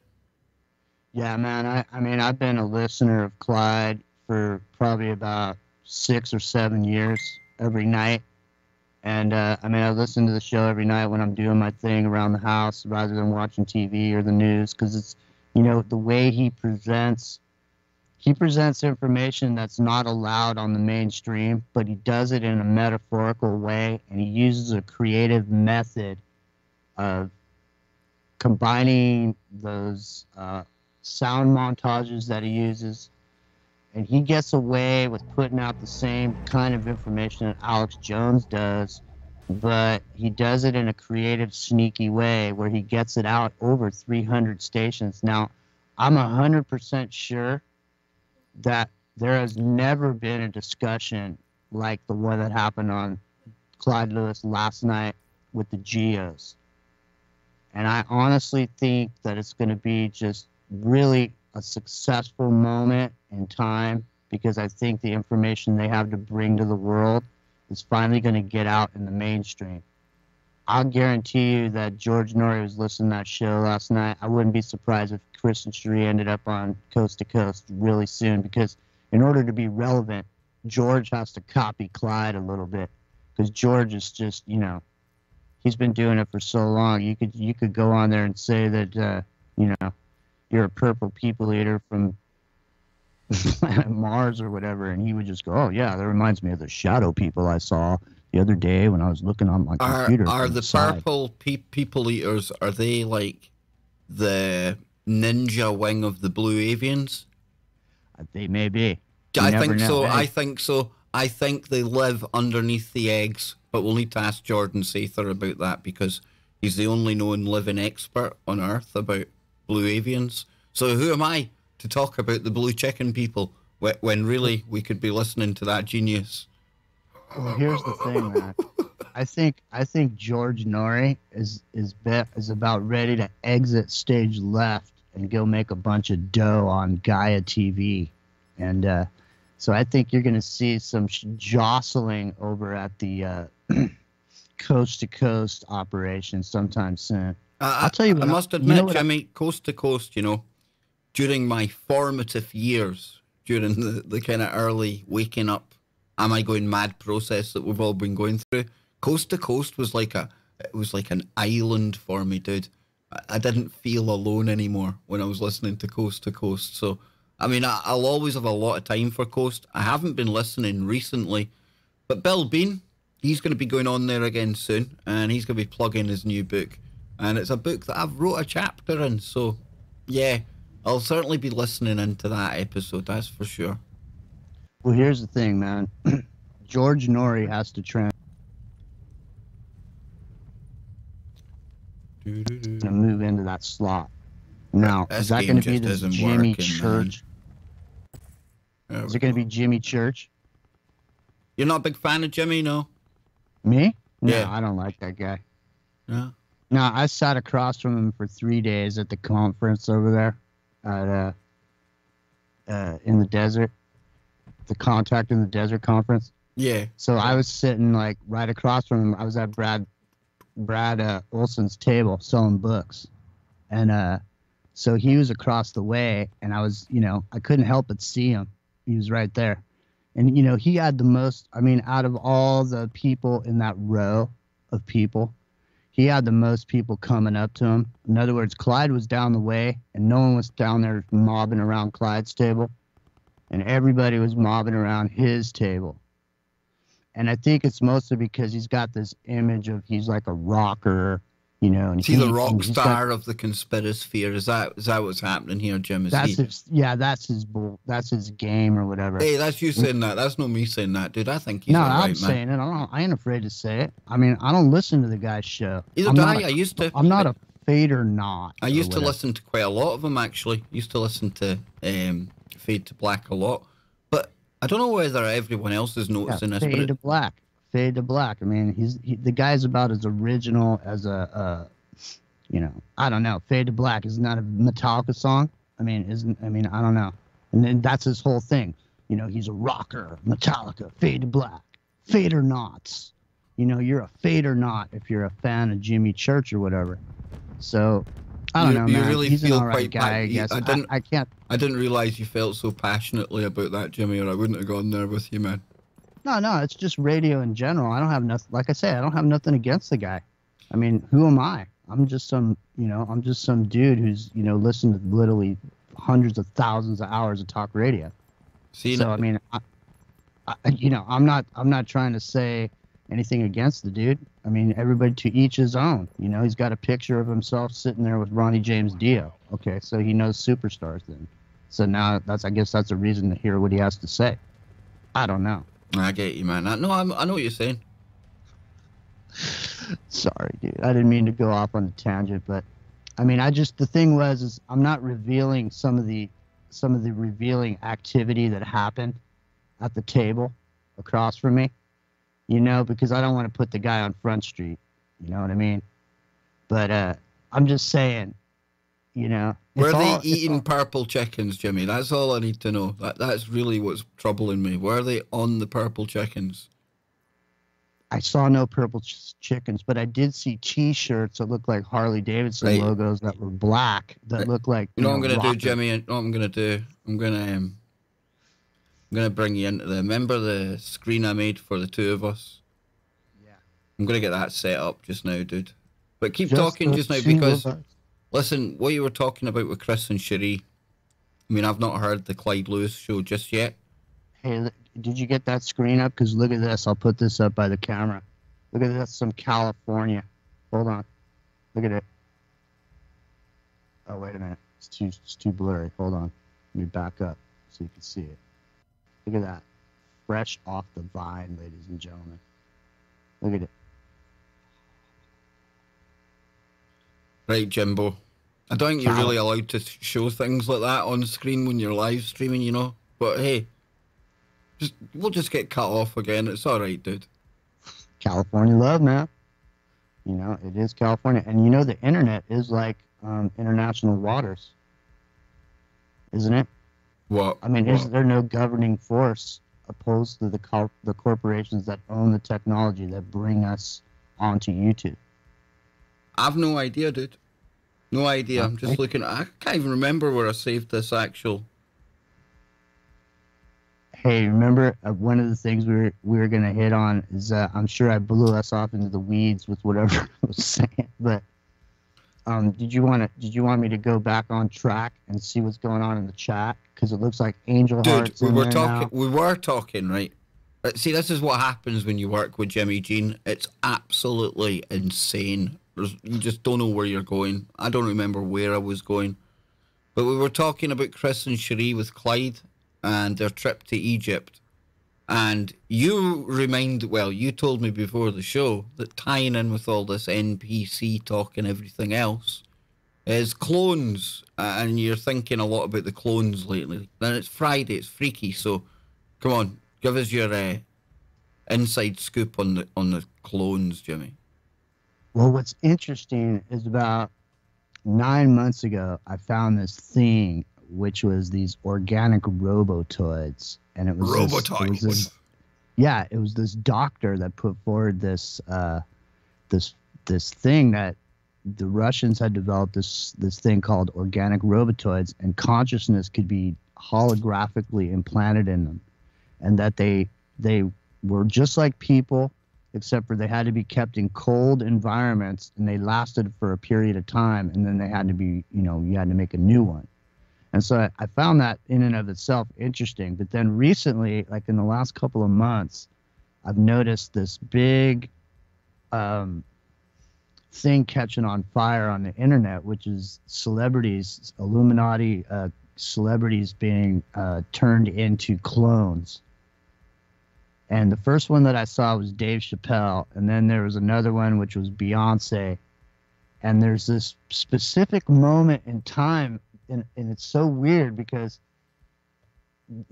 S2: Yeah, man. I mean, I've been a listener of Clyde for probably about 6 or 7 years every night. And, I mean, I listen to the show every night when I'm doing my thing around the house rather than watching TV or the news, because it's, you know, the way he presents information that's not allowed on the mainstream, but he does it in a metaphorical way, and he uses a creative method of combining those sound montages that he uses, and he gets away with putting out the same kind of information that Alex Jones does, but he does it in a creative, sneaky way where he gets it out over 300 stations. Now, I'm 100% sure that there has never been a discussion like the one that happened on Clyde Lewis last night with the Geos. And I honestly think that it's going to be just really a successful moment in time, because I think the information they have to bring to the world is finally going to get out in the mainstream. I'll guarantee you that George Norrie was listening to that show last night. I wouldn't be surprised if Chris and Cherie ended up on Coast to Coast really soon, because in order to be relevant, George has to copy Clyde a little bit because George is just, you know, he's been doing it for so long. You could go on there and say that, you know, you're a purple people eater from planet Mars or whatever, and he would just go, "Oh yeah, that reminds me of the shadow people I saw the other day when I was looking on my computer."
S1: Are the purple people eaters? Are they like the ninja wing of the blue avians?
S2: They may be.
S1: I think so. Hey. I think so. I think they live underneath the eggs, but we'll need to ask Jordan Sather about that because he's the only known living expert on Earth about blue avians. So who am I to talk about the blue chicken people when really we could be listening to that genius?
S2: Well, here's the thing, man. I think George Norrie is about ready to exit stage left and go make a bunch of dough on Gaia TV, and so I think you're going to see some jostling over at the coast to coast operation sometime soon. I'll tell you what.
S1: I must admit, Jimmy, coast to coast, you know, during my formative years, during the kind of early waking up, am I going mad process that we've all been going through, coast to coast was like an island for me, dude. I didn't feel alone anymore when I was listening to coast to coast. So, I mean, I'll always have a lot of time for coast. I haven't been listening recently, but Bill Bean, he's going to be going on there again soon, and he's going to be plugging his new book. And it's a book that I've wrote a chapter in, so yeah, I'll certainly be listening into that episode, that's for sure.
S2: Well, here's the thing, man. George Norrie has to move into that slot. Now, is that going to be this Jimmy Church? Is it going to be Jimmy Church?
S1: You're not a big fan of Jimmy, no?
S2: Me? No,
S1: yeah.
S2: I don't like that guy.
S1: Yeah.
S2: No, I sat across from him for 3 days at the conference over there at in the desert, the Contact in the Desert conference.
S1: Yeah.
S2: So I was sitting like right across from him. I was at Brad Olson's table selling books, and so he was across the way, and I was, you know, I couldn't help but see him. He was right there, and you know, he had the most. I mean, out of all the people in that row of people, he had the most people coming up to him. In other words, Clyde was down the way, and no one was down there mobbing around Clyde's table, and everybody was mobbing around his table. And I think it's mostly because he's got this image of he's like a rocker, you know. And
S1: he's the rock star of the conspirasphere. Is that what's happening here, Jim?
S2: That's his game or whatever.
S1: Hey, that's you saying that. That's not me saying that, dude. I think he's
S2: no,
S1: right,
S2: I'm saying it. I ain't afraid to say it. I mean, I don't listen to the guy's show.
S1: Either do I. I used to.
S2: I'm not a Fade or Not.
S1: I used to listen to quite a lot of them, actually. Used to listen to Fade to Black a lot. But I don't know whether everyone else is noticing this.
S2: Fade to Black. Fade to Black. I mean, the guy's about as original as you know, I don't know. Fade to Black isn't that a Metallica song? I mean, I don't know. And then that's his whole thing. You know, he's a rocker, Metallica, Fade to Black, Fade or Nots. You know, you're a fade or not if you're a fan of Jimmy Church or whatever. So, I don't know, man.
S1: Really
S2: he's
S1: feel
S2: an alright guy, I guess. I
S1: didn't realize you felt so passionately about that, Jimmy, or I wouldn't have gone there with you, man.
S2: No, it's just radio in general. I don't have nothing. Like I say, I don't have nothing against the guy. I mean, who am I? I'm just some dude who's, you know, listened to literally hundreds of thousands of hours of talk radio. So I mean, I'm not trying to say anything against the dude. I mean, everybody to each his own. You know, he's got a picture of himself sitting there with Ronnie James Dio. Okay, so he knows superstars then. So now I guess that's a reason to hear what he has to say. I don't know.
S1: I get you, man. I know what you're saying.
S2: Sorry, dude. I didn't mean to go off on a tangent, but I mean, the thing was I'm not revealing some of the revealing activity that happened at the table across from me, you know, because I don't want to put the guy on Front Street, you know what I mean? But I'm just saying, you know.
S1: Were they eating purple chickens, Jimmy? That's all I need to know. That's really what's troubling me. Were they on the purple chickens?
S2: I saw no purple chickens, but I did see T-shirts that looked like Harley Davidson logos that were black, that looked like...
S1: You know what I'm going to do, Jimmy? You know what I'm going to do? I'm going I'm going to bring you into remember the screen I made for the two of us?
S2: Yeah.
S1: I'm going to get that set up just now, dude. But keep
S2: Just
S1: talking
S2: the
S1: just now
S2: two
S1: because,
S2: of us.
S1: listen, what you were talking about with Chris and Cherie, I mean, I've not heard the Clyde Lewis show just yet.
S2: Hey, did you get that screen up? Because look at this. I'll put this up by the camera. Look at this, some California. Hold on. Look at it. Oh, wait a minute. It's too blurry. Hold on. Let me back up so you can see it. Look at that. Fresh off the vine, ladies and gentlemen. Look at it.
S1: Right, Jimbo. I don't think you're really allowed to show things like that on screen when you're live streaming, you know. But hey, we'll just get cut off again. It's all right, dude.
S2: California love, man. You know, it is California. And you know, the internet is like international waters, isn't it?
S1: What?
S2: I mean, is there no governing force opposed to the corporations that own the technology that bring us onto YouTube?
S1: I've no idea, dude. No idea. I'm just looking. I can't even remember where I saved this actual.
S2: Hey, remember one of the things we were gonna hit on is I'm sure I blew us off into the weeds with whatever I was saying, but did you want me to go back on track and see what's going on in the chat? Because it looks like Angel Hearts.
S1: Dude, we were talking, right? See, this is what happens when you work with Jimmy Jean. It's absolutely insane. You just don't know where you're going. I don't remember where I was going. But we were talking about Chris and Cherie with Clyde and their trip to Egypt. And you you told me before the show that tying in with all this NPC talk and everything else is clones. And you're thinking a lot about the clones lately. Then it's Friday, it's freaky. So come on, give us your inside scoop on the clones, Jimmy.
S2: Well, what's interesting is about 9 months ago, I found this thing, which was these organic robotoids, and it was
S1: robotoids.
S2: It was this doctor that put forward this this thing that the Russians had developed this thing called organic robotoids, and consciousness could be holographically implanted in them, and that they were just like people, except for they had to be kept in cold environments, and they lasted for a period of time, and then they had to be, you had to make a new one. And so I found that in and of itself interesting. But then recently, like in the last couple of months, I've noticed this big thing catching on fire on the internet, which is celebrities, Illuminati celebrities being turned into clones. And the first one that I saw was Dave Chappelle, and then there was another one which was Beyonce. And there's this specific moment in time, and it's so weird because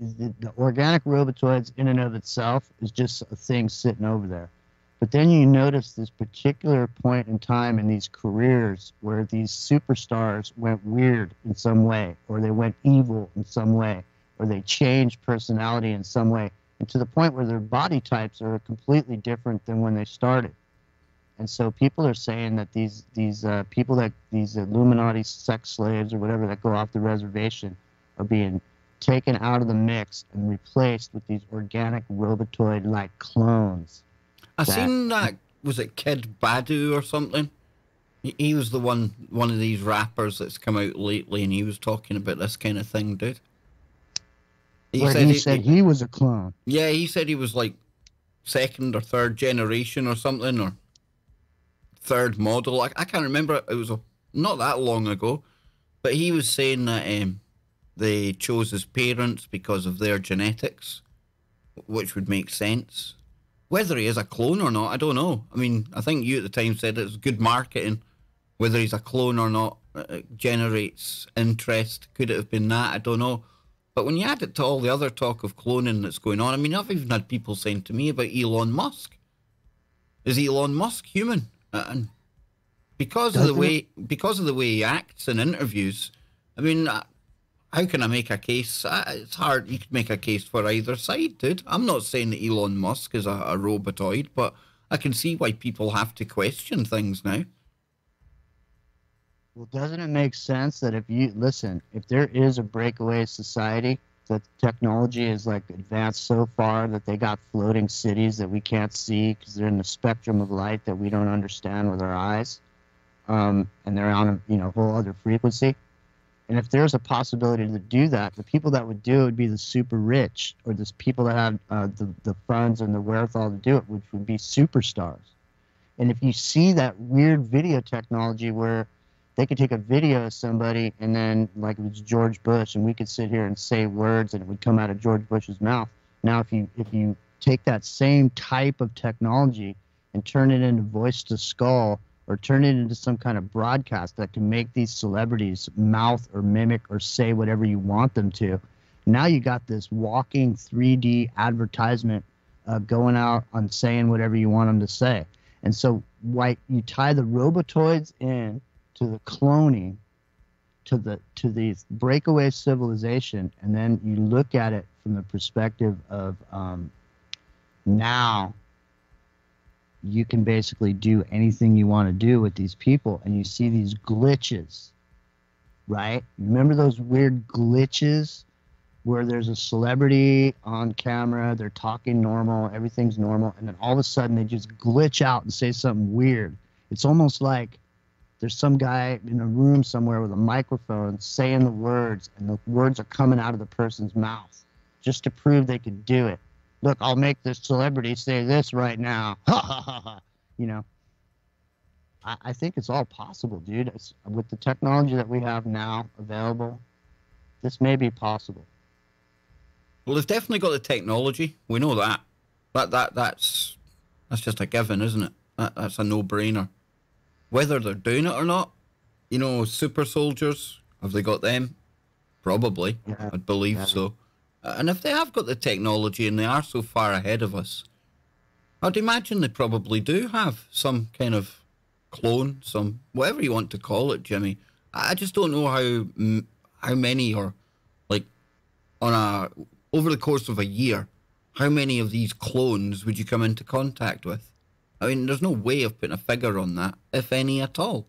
S2: the organic robotoids in and of itself is just a thing sitting over there. But then you notice this particular point in time in these careers where these superstars went weird in some way, or they went evil in some way, or they changed personality in some way, and to the point where their body types are completely different than when they started. And so people are saying that these people, that these Illuminati sex slaves or whatever that go off the reservation, are being taken out of the mix and replaced with these organic robotoid-like clones.
S1: I seen that, was it Kid Badu or something? He was the one of these rappers that's come out lately, and he was talking about this kind of thing, dude.
S2: He said he was a clone.
S1: Yeah, he said he was like second or third generation or something, or third model. I can't remember. It was not that long ago. But he was saying that they chose his parents because of their genetics, which would make sense. Whether he is a clone or not, I don't know. I mean, I think you at the time said it was good marketing. Whether he's a clone or not generates interest. Could it have been that? I don't know. But when you add it to all the other talk of cloning that's going on, I mean, I've even had people saying to me about Elon Musk. Is Elon Musk human? And because of the way he acts in interviews, I mean, how can I make a case? It's hard. You could make a case for either side, dude. I'm not saying that Elon Musk is a robotoid, but I can see why people have to question things now.
S2: Well, doesn't it make sense that if there is a breakaway society that technology is like advanced so far that they got floating cities that we can't see because they're in the spectrum of light that we don't understand with our eyes, and they're on a whole other frequency. And if there's a possibility to do that, the people that would do it would be the super rich, or the people that have the funds and the wherewithal to do it, which would be superstars. And if you see that weird video technology where they could take a video of somebody and then, like it was George Bush, and we could sit here and say words and it would come out of George Bush's mouth. Now, if you take that same type of technology and turn it into voice to skull, or turn it into some kind of broadcast that can make these celebrities mouth or mimic or say whatever you want them to, now you got this walking 3D advertisement going out on saying whatever you want them to say. And so you tie the robotoids in to the cloning, to the breakaway civilization, and then you look at it from the perspective of now you can basically do anything you want to do with these people, and you see these glitches, right? Remember those weird glitches where there's a celebrity on camera, they're talking normal, everything's normal, and then all of a sudden they just glitch out and say something weird. It's almost like there's some guy in a room somewhere with a microphone saying the words, and the words are coming out of the person's mouth just to prove they could do it. Look, I'll make this celebrity say this right now. Ha ha ha ha. I think it's all possible, dude. With the technology that we have now available, this may be possible.
S1: Well, they've definitely got the technology. We know that. That's just a given, isn't it? That's a no-brainer. Whether they're doing it or not, super soldiers, have they got them? Probably. Yeah, I'd believe so. And if they have got the technology and they are so far ahead of us, I'd imagine they probably do have some kind of clone, some whatever you want to call it, Jimmy. I just don't know how many, or like over the course of a year, how many of these clones would you come into contact with? I mean, there's no way of putting a figure on that, if any at all.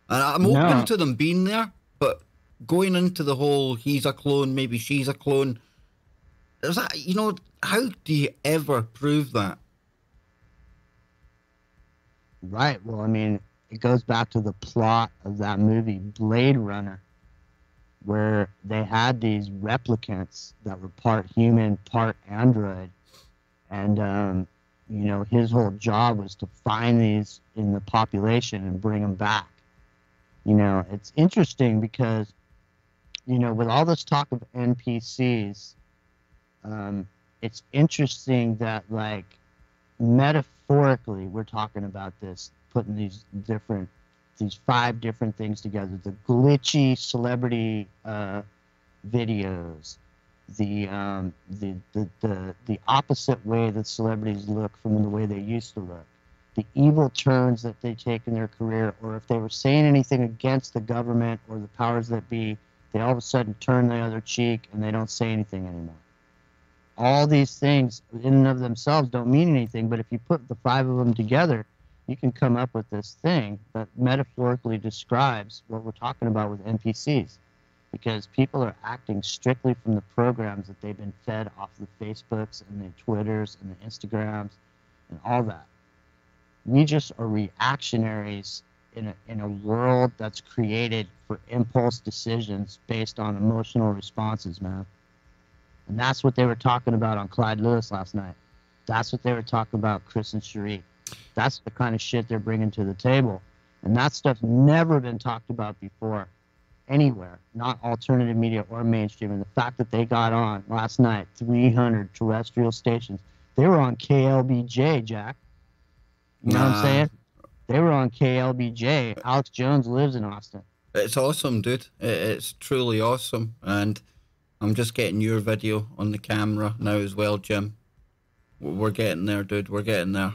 S1: And I'm open to them being there, but going into the whole he's a clone, maybe she's a clone, there's that, how do you ever prove that?
S2: Right. Well, I mean, it goes back to the plot of that movie, Blade Runner, where they had these replicants that were part human, part android. And, his whole job was to find these in the population and bring them back. It's interesting because, with all this talk of NPCs, it's interesting that, like, metaphorically, we're talking about this, putting these 5 different things together: the glitchy celebrity videos, the opposite way that celebrities look from the way they used to look, the evil turns that they take in their career, or if they were saying anything against the government or the powers that be, they all of a sudden turn the other cheek and they don't say anything anymore. All these things in and of themselves don't mean anything, but if you put the 5 of them together, you can come up with this thing that metaphorically describes what we're talking about with NPCs, because people are acting strictly from the programs that they've been fed off the Facebooks and the Twitters and the Instagrams and all that. We just are reactionaries in a world that's created for impulse decisions based on emotional responses, man. And that's what they were talking about on Clyde Lewis last night. That's what they were talking about, Chris and Cherie. That's the kind of shit they're bringing to the table. And that stuff's never been talked about before anywhere, not alternative media or mainstream. And the fact that they got on last night, 300 terrestrial stations, they were on KLBJ, Jack. You know what I'm saying? They were on KLBJ. Alex Jones lives in Austin.
S1: It's awesome, dude. It's truly awesome. And I'm just getting your video on the camera now as well, Jim. We're getting there, dude. We're getting there.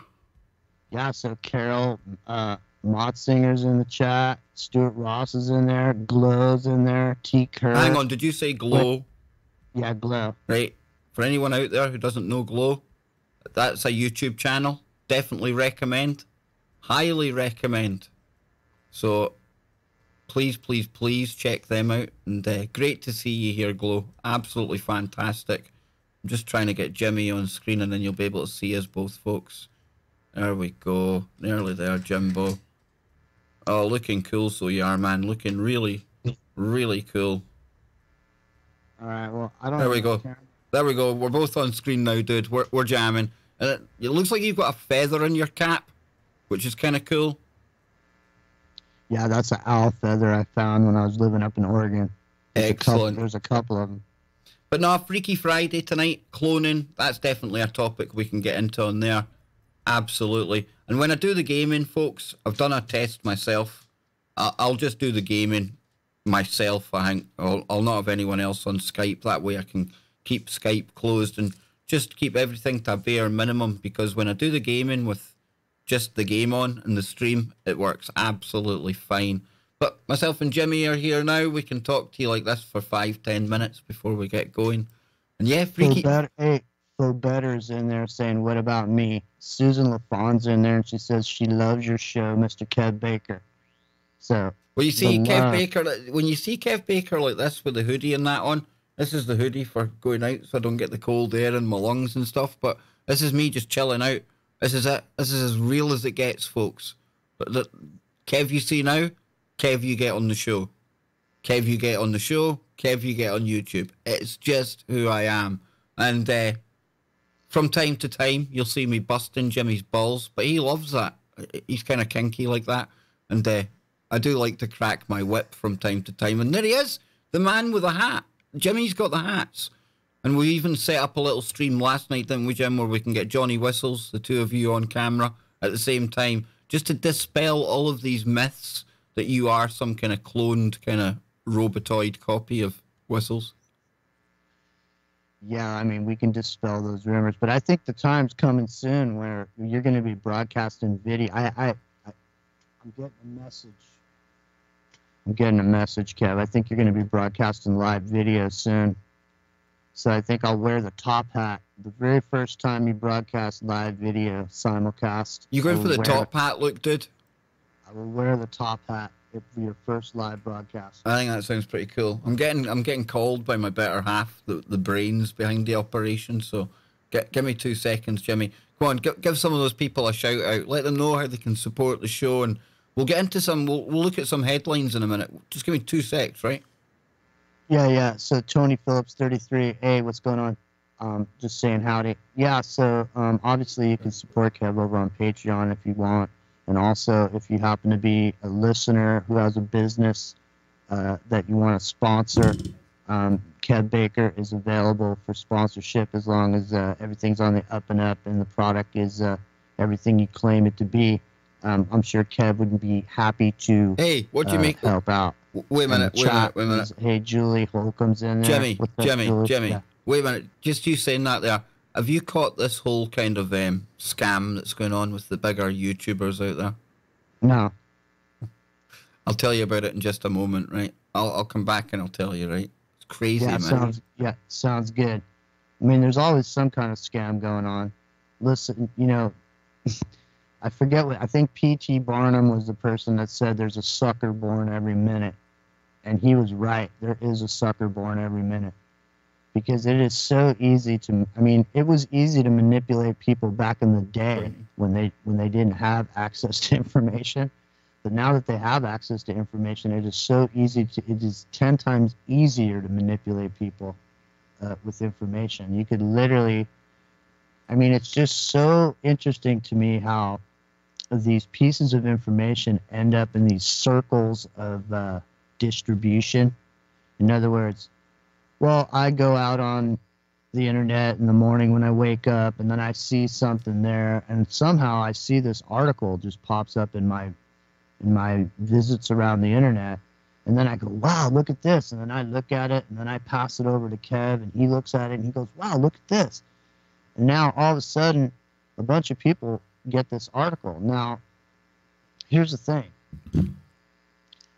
S2: Yeah, so Carol Mottsinger's in the chat. Stuart Ross is in there. Glow's in there. T. Kerr.
S1: Hang on, did you say Glow?
S2: Yeah, Glow.
S1: Right. For anyone out there who doesn't know Glow, that's a YouTube channel. Definitely recommend. Highly recommend. So, please, please, please check them out. And great to see you here, Glow. Absolutely fantastic. I'm just trying to get Jimmy on screen, and then you'll be able to see us both, folks. There we go. Nearly there, Jimbo. Oh, looking cool, so you are, man. Looking really, really cool.
S2: All right. Well, I don't.
S1: There we go. There we go. We're both on screen now, dude. We're jamming. And it looks like you've got a feather in your cap, which is kind of cool.
S2: Yeah, that's an owl feather I found when I was living up in Oregon.
S1: Excellent.
S2: There's a couple of them.
S1: But no, Freaky Friday tonight, cloning, that's definitely a topic we can get into on there. Absolutely. And when I do the gaming, folks, I've done a test myself. I'll just do the gaming myself, I think. I'll not have anyone else on Skype. That way I can keep Skype closed and just keep everything to a bare minimum, because when I do the gaming with just the game on and the stream, it works absolutely fine. But myself and Jimmy are here now. We can talk to you like this for 5-10 minutes before we get going. And yeah, Freaky...
S2: Flo Better's in there saying, what about me? Susan LaFawn's in there, and she says she loves your show, Mr. Kev Baker. So...
S1: Well, you see Kev Baker, when you see Kev Baker like this with the hoodie and that on, this is the hoodie for going out so I don't get the cold air in my lungs and stuff, but this is me just chilling out. This is it. This is as real as it gets, folks. But the Kev you see now, Kev you get on the show. Kev you get on the show, Kev you get on YouTube. It's just who I am. And from time to time, you'll see me busting Jimmy's balls, but he loves that. He's kind of kinky like that. And I do like to crack my whip from time to time. And there he is, the man with a hat. Jimmy's got the hats. And we even set up a little stream last night, didn't we, Jim, where we can get Johnny Whistles, the two of you on camera at the same time, just to dispel all of these myths that you are some kind of cloned, kind of robotoid copy of Whistles.
S2: Yeah, I mean, we can dispel those rumors, but I think the time's coming soon where you're going to be broadcasting video. I'm getting a message. Kev. I think you're going to be broadcasting live video soon. So I think I'll wear the top hat the very first time you broadcast live video simulcast.
S1: You going for the top hat look, dude?
S2: I will wear the top hat for your first live broadcast.
S1: I think that sounds pretty cool. I'm getting called by my better half, the brains behind the operation. So give me 2 seconds, Jimmy. Go on, give some of those people a shout out. Let them know how they can support the show, and we'll get into some. We'll look at some headlines in a minute. Just give me 2 secs, right?
S2: Yeah. So Tony Phillips 33. Hey, what's going on? Just saying howdy. Yeah. So obviously you can support Kev over on Patreon if you want. And also, if you happen to be a listener who has a business that you want to sponsor, Kev Baker is available for sponsorship as long as everything's on the up and up and the product is everything you claim it to be. I'm sure Kev would be happy to help out.
S1: Wait a minute.
S2: Hey, Julie Holcomb's in there.
S1: Jimmy. Yeah. Wait a minute. Just you saying that there. Have you caught this whole kind of scam that's going on with the bigger YouTubers out there?
S2: No.
S1: I'll tell you about it in just a moment, right? I'll come back and I'll tell you, right? It's crazy, man.
S2: Sounds good. I mean, there's always some kind of scam going on. Listen, I think P.T. Barnum was the person that said there's a sucker born every minute. And he was right. There is a sucker born every minute. Because it is so easy it was easy to manipulate people back in the day when they didn't have access to information. But now that they have access to information, it is so easy it is 10 times easier to manipulate people with information. You could literally, it's just so interesting to me how these pieces of information end up in these circles of distribution. In other words, well, I go out on the internet in the morning when I wake up, and then I see something there, and somehow I see this article just pops up in my visits around the internet, and then I go, wow, look at this, and then I look at it, and then I pass it over to Kev, and he looks at it, and he goes, wow, look at this. And now all of a sudden, a bunch of people get this article. Now, here's the thing.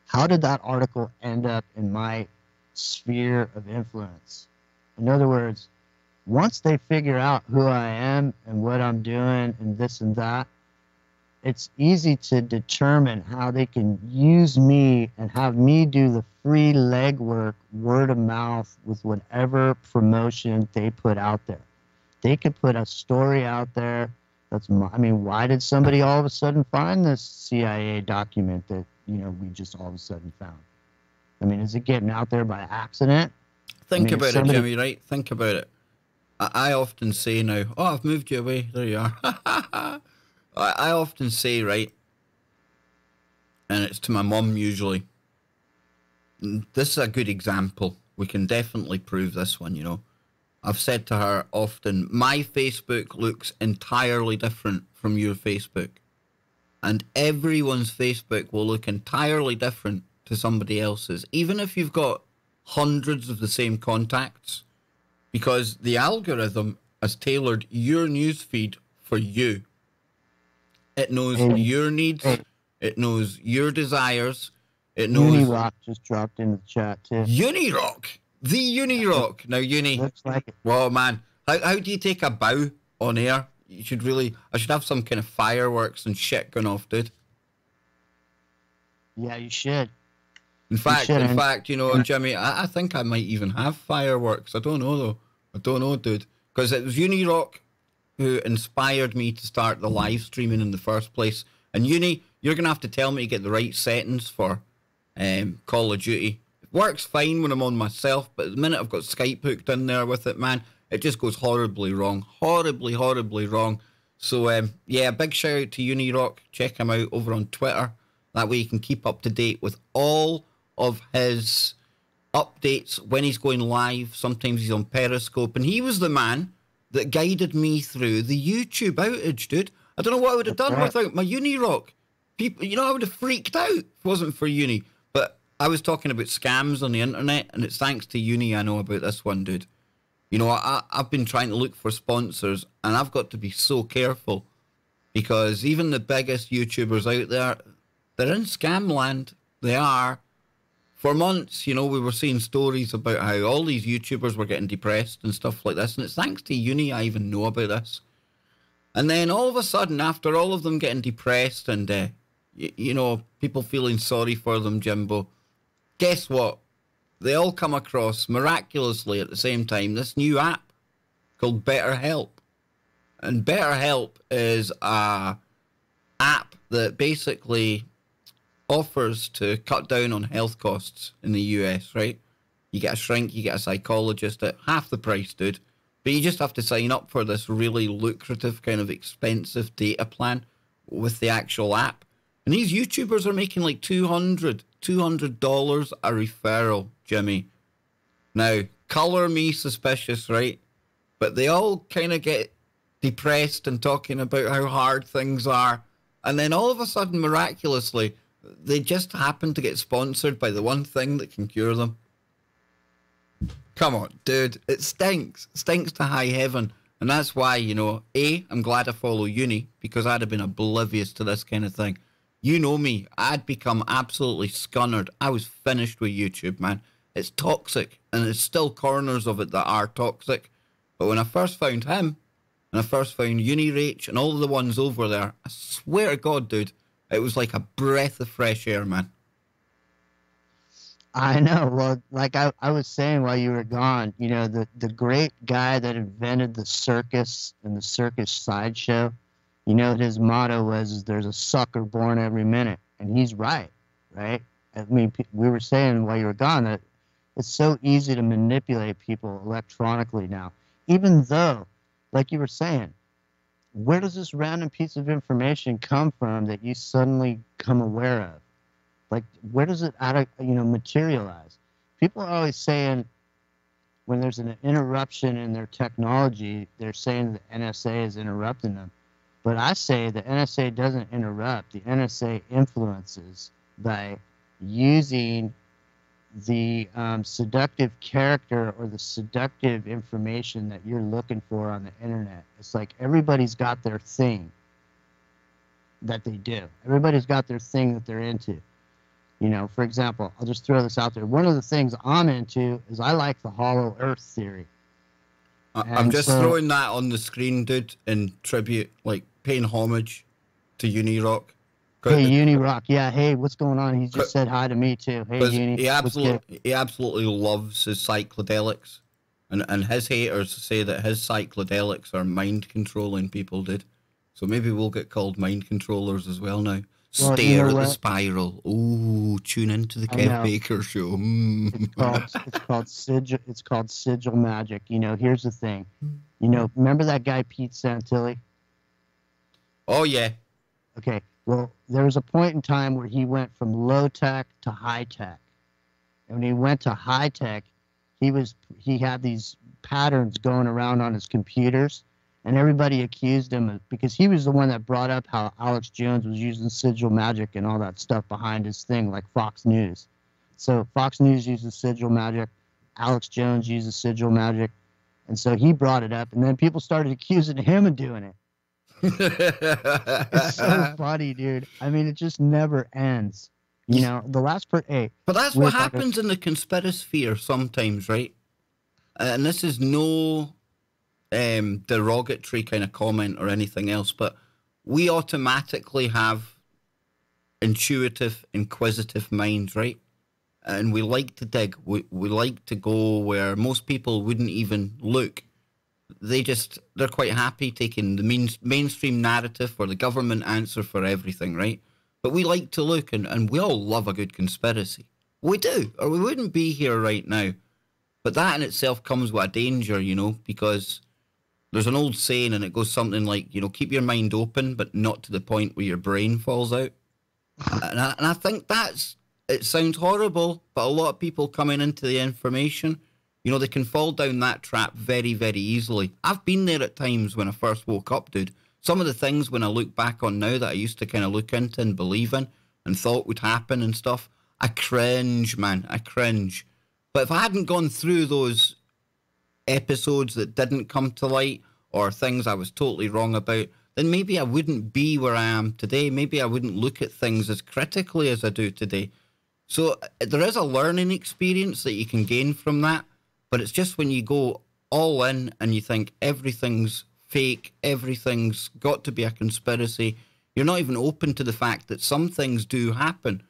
S2: How did that article end up in my sphere of influence? In other words, once they figure out who I am and what I'm doing and this and that, it's easy to determine how they can use me and have me do the free legwork, word of mouth, with whatever promotion they put out there. They could put a story out there. I mean, why did somebody all of a sudden find this CIA document that, we just all of a sudden found? I mean, is it getting out there by accident?
S1: Think about it, Jimmy, right? Think about it. I often say now, oh, I've moved you away. There you are. I often say, right, and it's to my mum usually, this is a good example. We can definitely prove this one, I've said to her often, my Facebook looks entirely different from your Facebook. And everyone's Facebook will look entirely different to somebody else's, even if you've got hundreds of the same contacts, because the algorithm has tailored your newsfeed for you. It knows your needs. It knows your desires. It knows.
S2: Unirock just dropped in the chat too.
S1: Unirock, the Unirock. Now, Uni.
S2: Looks like it.
S1: Well, man, how do you take a bow on air? You should really. I should have some kind of fireworks and shit going off, dude.
S2: Yeah, you should.
S1: In fact, Jimmy, I think I might even have fireworks. I don't know though. I don't know, dude, because it was Unirock who inspired me to start the live streaming in the first place. And Uni, you're gonna have to tell me to get the right settings for Call of Duty. It works fine when I'm on myself, but the minute I've got Skype hooked in there with it, man, it just goes horribly wrong. Horribly wrong. So, yeah, big shout out to Unirock. Check him out over on Twitter. That way you can keep up to date with all of his updates when he's going live. Sometimes he's on Periscope. And he was the man that guided me through the YouTube outage, dude. I don't know what I would have done without my Unirock. People, I would have freaked out if it wasn't for Uni. But I was talking about scams on the internet, and it's thanks to Uni I know about this one, dude. I've been trying to look for sponsors, and I've got to be so careful, because even the biggest YouTubers out there, they're in scam land. They are. For months, we were seeing stories about how all these YouTubers were getting depressed and stuff like this, and it's thanks to Uni I even know about this. And then all of a sudden, after all of them getting depressed and, people feeling sorry for them, Jimbo, guess what? They all come across, miraculously at the same time, this new app called BetterHelp. And BetterHelp is a app that basically offers to cut down on health costs in the US, right? You get a shrink, you get a psychologist at half the price, dude. But you just have to sign up for this really lucrative, kind of expensive data plan with the actual app. And these YouTubers are making like $200 a referral, Jimmy. Now, color me suspicious, right? But they all kind of get depressed and talking about how hard things are. And then all of a sudden, miraculously, they just happen to get sponsored by the one thing that can cure them. Come on, dude. It stinks. It stinks to high heaven. And that's why, I'm glad I follow Uni, because I'd have been oblivious to this kind of thing. You know me. I'd become absolutely scunnered. I was finished with YouTube, man. It's toxic, and there's still corners of it that are toxic. But when I first found him, and I first found UniRach and all the ones over there, I swear to God, dude, it was like a breath of fresh air, man.
S2: I know. Well, like I was saying while you were gone, the great guy that invented the circus and the circus sideshow, his motto was, there's a sucker born every minute. And he's right? I mean, we were saying while you were gone that it's so easy to manipulate people electronically now. Even though, like you were saying, where does this random piece of information come from that you suddenly come aware of? Like, where does it materialize? People are always saying when there's an interruption in their technology, they're saying the NSA is interrupting them. But I say the NSA doesn't interrupt. The NSA influences by using the seductive character or the seductive information that you're looking for on the internet. It's like everybody's got their thing that they do. Everybody's got their thing that they're into. For example, I'll just throw this out there. One of the things I'm into is I like the hollow earth theory.
S1: I'm just throwing that on the screen, dude, in tribute, like paying homage to Uni Rock.
S2: Hey, Uni Rock. Yeah, hey, what's going on? He just said hi to me, too. Hey, Uni, what's good?
S1: He absolutely loves his psychedelics. And his haters say that his psychedelics are mind-controlling people, dude. So maybe we'll get called mind controllers as well now.
S2: Well,
S1: Stare at the spiral. Ooh, tune into the Kev Baker Show.
S2: It's called sigil magic. You know, here's the thing. You know, remember that guy Pete Santilli?
S1: Oh yeah.
S2: Okay. Well, there was a point in time where he went from low tech to high tech. And when he went to high tech, he had these patterns going around on his computers, and everybody accused him of, because he was the one that brought up how Alex Jones was using sigil magic and all that stuff behind his thing, like Fox News. So Fox News uses sigil magic, Alex Jones uses sigil magic, and so he brought it up, and then people started accusing him of doing it. It's so funny, dude. I mean, it just never ends. You know, the last part. Hey,
S1: but that's what happens in the conspiracy sphere sometimes, right? And this is no derogatory kind of comment or anything else, but we automatically have intuitive, inquisitive minds, right? And we like to dig. We like to go where most people wouldn't even look. They're quite happy taking the mainstream narrative or the government answer for everything, right? But we like to look, and we all love a good conspiracy. We do, or we wouldn't be here right now. But that in itself comes with a danger, you know, because there's an old saying, and it goes something like, you know, keep your mind open, but not to the point where your brain falls out. And I think it sounds horrible, but a lot of people coming into the information, you know, they can fall down that trap very, very easily. I've been there at times when I first woke up, dude. Some of the things when I look back on now that I used to kind of look into and believe in and thought would happen and stuff, I cringe, man. I cringe. But if I hadn't gone through those episodes that didn't come to light or things I was totally wrong about, then maybe I wouldn't be where I am today. Maybe I wouldn't look at things as critically as I do today. So there is a learning experience that you can gain from that, but it's just when you go all in and you think everything's fake, everything's got to be a conspiracy, you're not even open to the fact that some things do happen.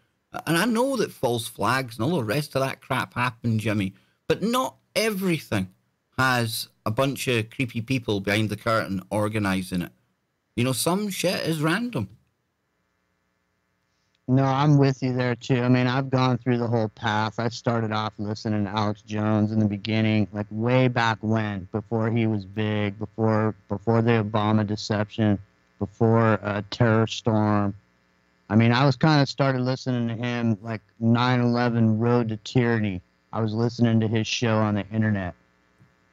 S1: And I know that false flags and all the rest of that crap happen, Jimmy, but not everything has a bunch of creepy people behind the curtain organising it. You know, some shit is random.
S2: No, I'm with you there too. I mean, I've gone through the whole path. I started off listening to Alex Jones in the beginning, like way back when, before he was big, before the Obama deception, before Terror Storm. I mean, I was kind of started listening to him like 9/11 Road to Tyranny. I was listening to his show on the internet.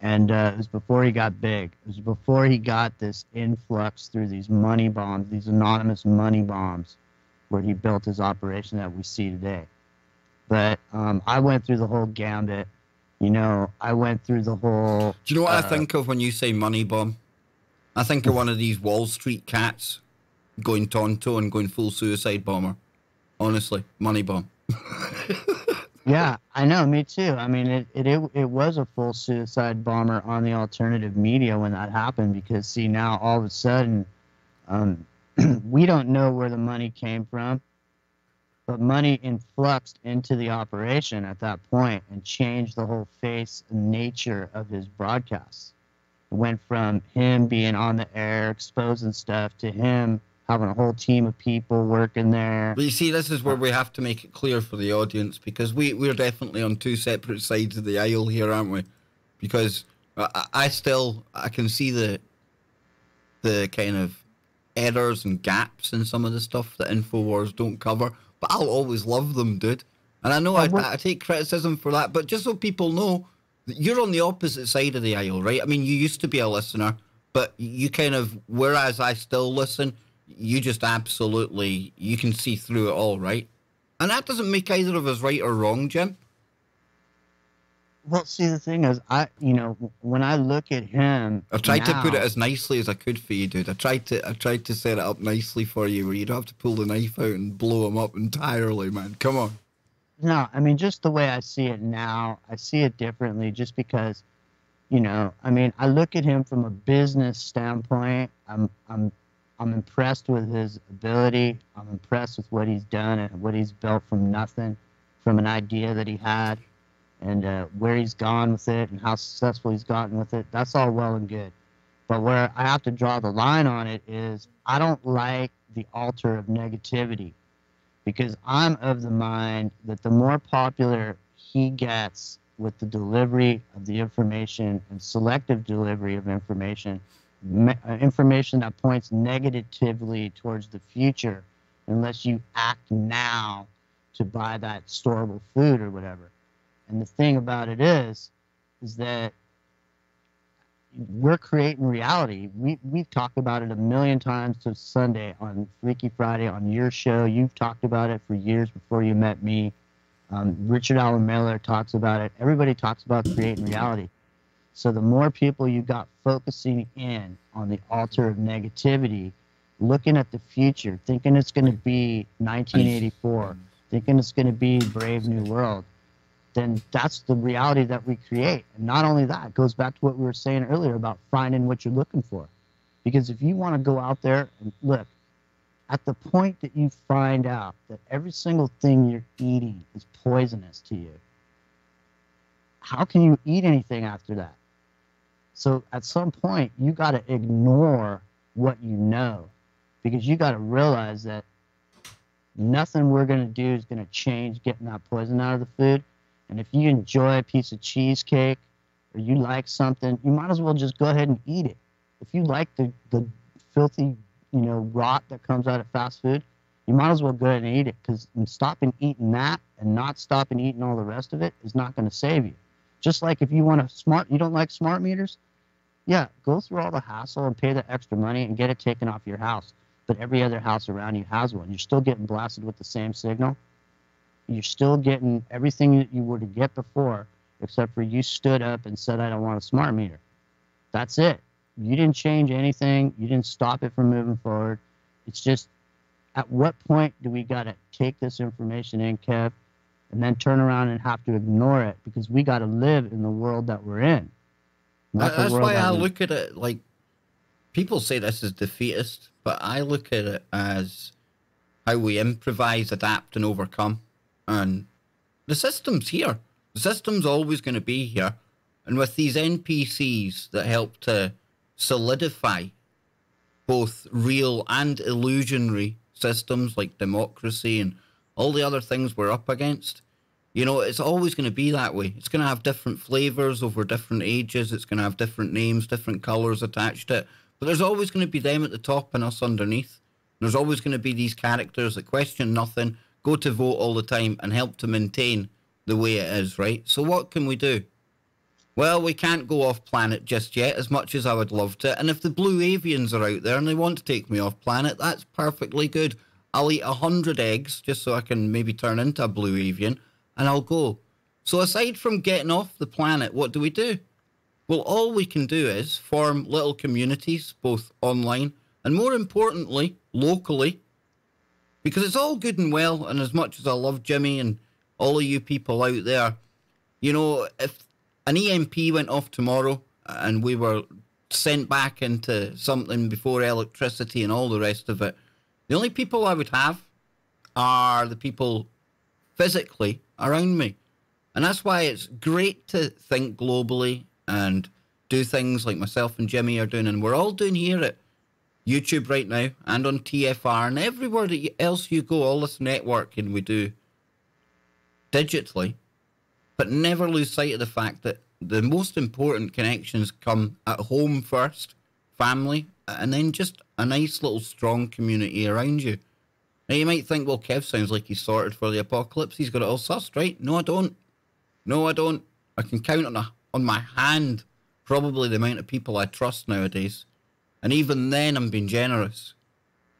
S2: And it was before he got big. It was before he got this influx through these money bombs, these anonymous money bombs, where he built his operation that we see today. But I went through the whole gambit. You know, I went through the whole...
S1: Do you know what I think of when you say money bomb? I think of one of these Wall Street cats going Tonto and going full suicide bomber. Honestly, money bomb.
S2: Yeah, I know, me too. I mean, it was a full suicide bomber on the alternative media when that happened, because, see, now all of a sudden, we don't know where the money came from, but money influxed into the operation at that point and changed the whole face and nature of his broadcasts. It went from him being on the air, exposing stuff, to him having a whole team of people working there.
S1: But you see, this is where we have to make it clear for the audience, because we're definitely on two separate sides of the aisle here, aren't we? Because I can see the kind of errors and gaps in some of the stuff that InfoWars don't cover, but I'll always love them, dude. And I know I take criticism for that, but just so people know, you're on the opposite side of the aisle, right? I mean, you used to be a listener, but you kind of, whereas I still listen, you just absolutely, you can see through it all, right? And that doesn't make either of us right or wrong, Jim.
S2: Well, see, the thing is, when I look at him,
S1: I tried to put it as nicely as I could for you, dude. I tried to set it up nicely for you, where you don't have to pull the knife out and blow him up entirely, man. Come on.
S2: No, I mean, just the way I see it now, I see it differently, just because, I mean, I look at him from a business standpoint. I'm impressed with his ability. I'm impressed with what he's done and what he's built from nothing, from an idea that he had, and where he's gone with it and how successful he's gotten with it. That's all well and good. But where I have to draw the line on it is I don't like the altar of negativity, because I'm of the mind that the more popular he gets with the delivery of the information and selective delivery of information, information that points negatively towards the future, unless you act now to buy that storable food or whatever. And the thing about it is that we're creating reality. We've talked about it a million times to Sunday on Freaky Friday on your show. You've talked about it for years before you met me. Richard Allen Miller talks about it. Everybody talks about creating reality. So the more people you got focusing in on the altar of negativity, looking at the future, thinking it's going to be 1984, thinking it's going to be Brave New World, then that's the reality that we create. And not only that, it goes back to what we were saying earlier about finding what you're looking for. Because if you want to go out there and look, at the point that you find out that every single thing you're eating is poisonous to you, how can you eat anything after that? So at some point, you got to ignore what you know, because you got to realize that nothing we're going to do is going to change getting that poison out of the food. And if you enjoy a piece of cheesecake or you like something, you might as well just go ahead and eat it. If you like the filthy, rot that comes out of fast food, you might as well go ahead and eat it, because stopping eating that and not stopping eating all the rest of it is not going to save you. Just like if you you don't like smart meters, yeah, go through all the hassle and pay the extra money and get it taken off your house. But every other house around you has one. You're still getting blasted with the same signal. You're still getting everything that you were to get before, except for you stood up and said, I don't want a smart meter. That's it. You didn't change anything. You didn't stop it from moving forward. It's just, at what point do we got to take this information in, Kev, and then turn around and have to ignore it, because we got to live in the world that we're in.
S1: That's why I look at it like, people say this is defeatist, but I look at it as how we improvise, adapt, and overcome. And the system's here. The system's always going to be here. And with these NPCs that help to solidify both real and illusionary systems like democracy and all the other things we're up against, it's always going to be that way. It's going to have different flavors over different ages. It's going to have different names, different colors attached to it. But there's always going to be them at the top and us underneath. There's always going to be these characters that question nothing, go to vote all the time, and help to maintain the way it is, right? So what can we do? Well, we can't go off planet just yet, as much as I would love to. And if the blue avians are out there and they want to take me off planet, that's perfectly good. I'll eat 100 eggs just so I can maybe turn into a blue avian, and I'll go. So aside from getting off the planet, what do we do? Well, all we can do is form little communities, both online and, more importantly, locally. Because it's all good and well, and as much as I love Jimmy and all of you people out there, if an EMP went off tomorrow and we were sent back into something before electricity and all the rest of it, the only people I would have are the people physically around me. And that's why it's great to think globally and do things like myself and Jimmy are doing, and we're all doing here at YouTube right now and on TFR and everywhere else you go, all this networking we do digitally. But never lose sight of the fact that the most important connections come at home first, family, and then just a nice little strong community around you. Now you might think, well, Kev sounds like he's sorted for the apocalypse. He's got it all sussed, right? No, I don't. No, I don't. I can count on my hand probably the amount of people I trust nowadays. And even then, I'm being generous.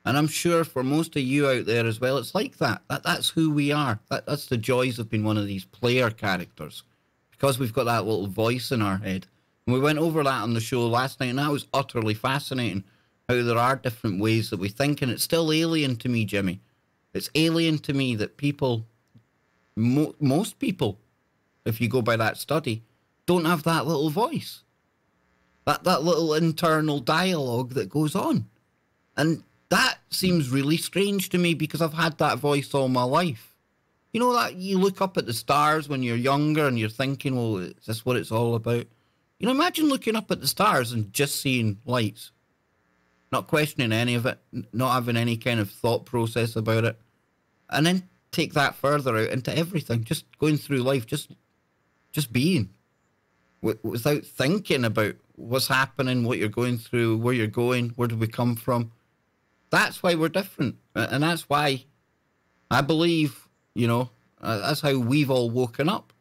S1: And I'm sure for most of you out there as well, it's like that. That's who we are. That's the joys of being one of these player characters. Because we've got that little voice in our head. And we went over that on the show last night, and that was utterly fascinating. How there are different ways that we think, and it's still alien to me, Jimmy. It's alien to me that people, most people, if you go by that study, don't have that little voice. That little internal dialogue that goes on. And that seems really strange to me because I've had that voice all my life. You know that you look up at the stars when you're younger and you're thinking, well, is this what it's all about? You know, imagine looking up at the stars and just seeing lights, not questioning any of it, not having any kind of thought process about it. And then take that further out into everything, just going through life, just being, without thinking about what's happening, what you're going through, where you're going, where do we come from. That's why we're different. And that's why I believe, you know, that's how we've all woken up.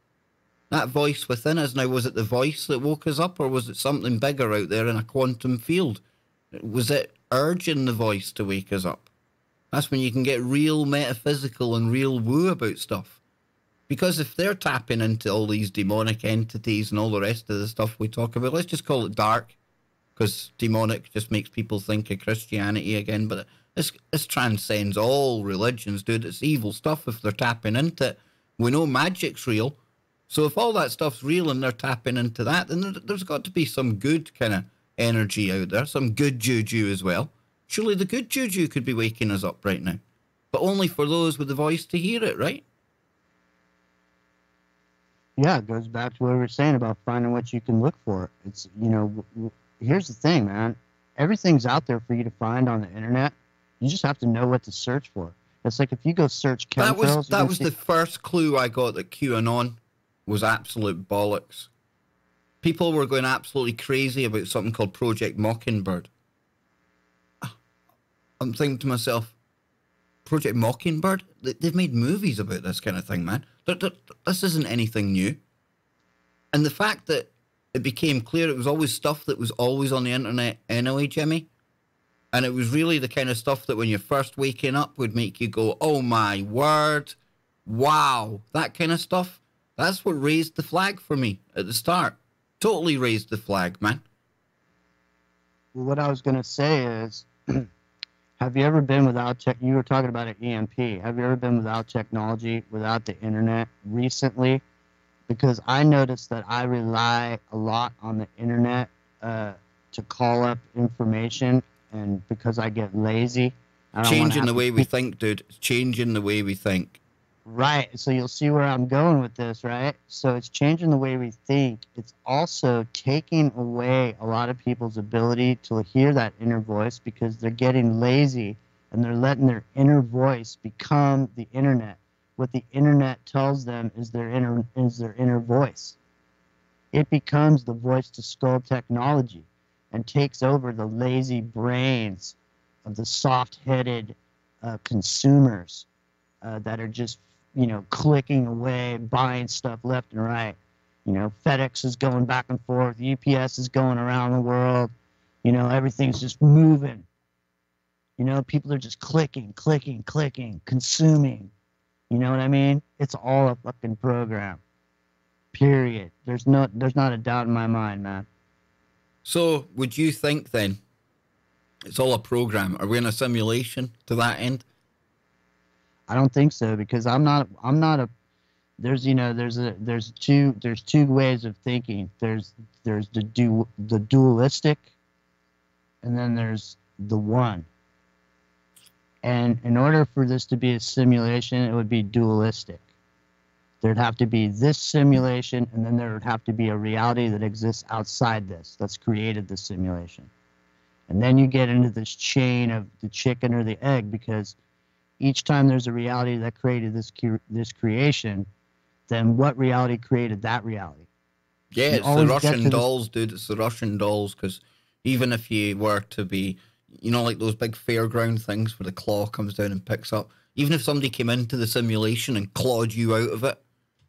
S1: That voice within us. Now, was it the voice that woke us up, or was it something bigger out there in a quantum field? Was it urging the voice to wake us up? That's when you can get real metaphysical and real woo about stuff. Because if they're tapping into all these demonic entities and all the rest of the stuff we talk about, let's just call it dark, because demonic just makes people think of Christianity again, but this transcends all religions, dude. It's evil stuff if they're tapping into it. We know magic's real, so if all that stuff's real and they're tapping into that, then there's got to be some good kind of energy out there, some good juju as well. Surely the good juju could be waking us up right now, but only for those with the voice to hear it, right?
S2: Yeah, it goes back to what we were saying about finding what you can look for. It's, you know, here's the thing, man. Everything's out there for you to find on the internet. You just have to know what to search for. It's like if you go search chemtrails.
S1: That was the first clue I got that QAnon was absolute bollocks. People were going absolutely crazy about something called Project Mockingbird. I'm thinking to myself, Project Mockingbird? They've made movies about this kind of thing, man. This isn't anything new. And the fact that it became clear it was always stuff that was always on the internet anyway, Jimmy. And it was really the kind of stuff that when you're first waking up would make you go, oh my word, wow, that kind of stuff. That's what raised the flag for me at the start. Totally raised the flag, man.
S2: Well, what I was going to say is, have you ever been without tech? You were talking about an EMP. Have you ever been without technology, without the internet recently? Because I noticed that I rely a lot on the internet to call up information, and because I get lazy.
S1: Changing the way we think, dude. It's changing the way we think.
S2: Right. So you'll see where I'm going with this, right? So it's changing the way we think. It's also taking away a lot of people's ability to hear that inner voice because they're getting lazy and they're letting their inner voice become the internet. What the internet tells them is their inner voice. It becomes the voice to skull technology and takes over the lazy brains of the soft-headed consumers that are just, you know, clicking away, buying stuff left and right. You know, FedEx is going back and forth. UPS is going around the world. You know, everything's just moving. You know, people are just clicking, consuming. You know what I mean? It's all a fucking program. Period. There's not a doubt in my mind, man. So,
S1: would you think then it's all a program? Are we in a simulation to that end?
S2: I don't think so, because I'm not a. There's two ways of thinking. There's the dualistic, and then there's the one. And in order for this to be a simulation, it would be dualistic. There'd have to be this simulation, and then there would have to be a reality that exists outside this, that's created the simulation. And then you get into this chain of the chicken or the egg, because each time there's a reality that created this creation, then what reality created that reality?
S1: Yeah, it's the Russian dolls, dude. It's the Russian dolls, because even if you were to be, you know, like those big fairground things where the claw comes down and picks up, even if somebody came into the simulation and clawed you out of it,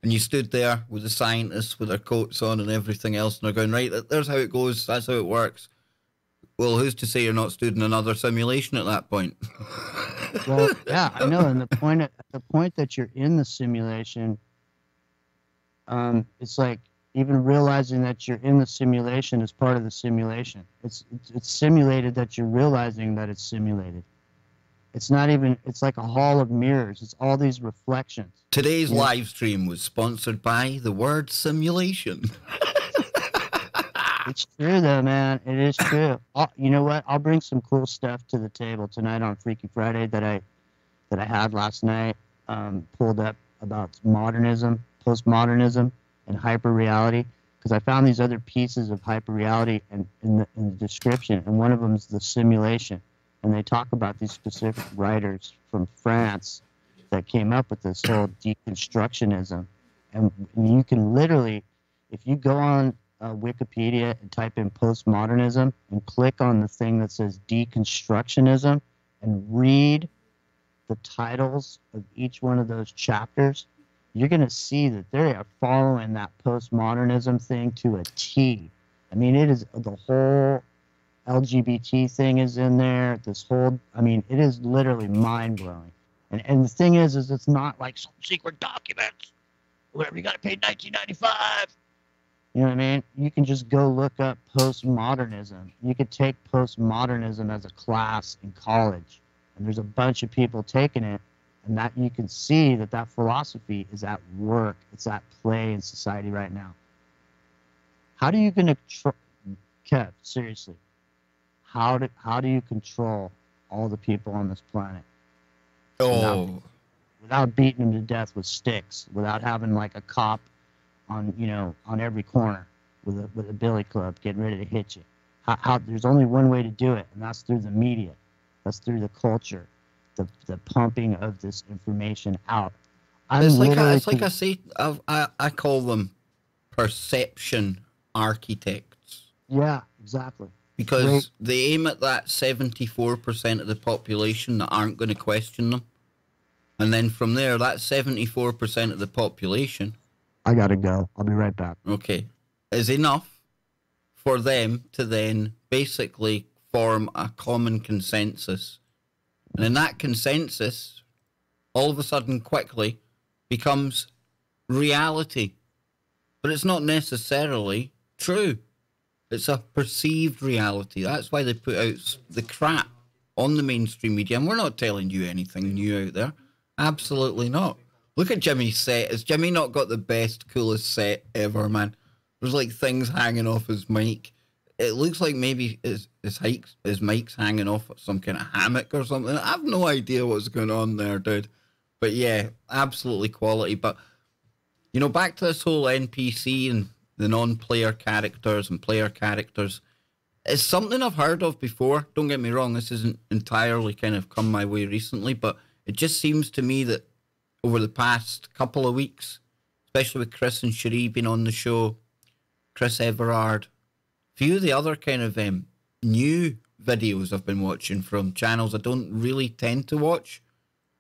S1: and you stood there with the scientists with their coats on and everything else, and they're going, right, there's how it goes, that's how it works. Well, who's to say you're not stood in another simulation at that point?
S2: Well, yeah, I know. And the point that you're in the simulation, it's like even realizing that you're in the simulation is part of the simulation. It's simulated that you're realizing that it's simulated. It's not even. It's like a hall of mirrors. It's all these reflections.
S1: Today's live stream was sponsored by the word simulation.
S2: It's true though, man. It is true. You know what? I'll bring some cool stuff to the table tonight on Freaky Friday that I had last night. Pulled up about modernism, postmodernism, and hyperreality, because I found these other pieces of hyperreality in the description, and one of them is the simulation. And they talk about these specific writers from France that came up with this whole deconstructionism. And you can literally, if you go on Wikipedia and type in postmodernism and click on the thing that says deconstructionism and read the titles of each one of those chapters, you're going to see that they are following that postmodernism thing to a T. I mean, it is the whole LGBT thing is in there. This whole, I mean, it is literally mind-blowing. And the thing is it's not like some secret documents, whatever, you got to pay $19.95. You know what I mean? You can just go look up postmodernism. You could take postmodernism as a class in college, and there's a bunch of people taking it, and that you can see that that philosophy is at work. It's at play in society right now. How do you control, Kev, seriously, how do you control all the people on this planet? Without beating them to death with sticks, without having like a cop on, you know, on every corner with a billy club getting ready to hit you. How there's only one way to do it, and that's through the media. That's through the culture, the pumping of this information out.
S1: It's like I say, I call them perception architects.
S2: Yeah, exactly.
S1: Because they aim at that 74% of the population that aren't going to question them. And then from there, that 74% of the population...
S2: I gotta go. I'll be right back.
S1: Okay. Is enough for them to then basically form a common consensus. And in that consensus, all of a sudden, quickly, becomes reality. But it's not necessarily true. It's a perceived reality. That's why they put out the crap on the mainstream media. And we're not telling you anything new out there. Absolutely not. Look at Jimmy's set. Has Jimmy not got the best, coolest set ever, man? There's like things hanging off his mic. It looks like maybe his mic's hanging off some kind of hammock or something. I have no idea what's going on there, dude. But yeah, absolutely quality. But, you know, back to this whole NPC and the non-player characters and player characters. It's something I've heard of before. Don't get me wrong, this isn't entirely kind of come my way recently, but it just seems to me that over the past couple of weeks, especially with Chris and Cherie being on the show, Chris Everard, a few of the other kind of new videos I've been watching from channels I don't really tend to watch.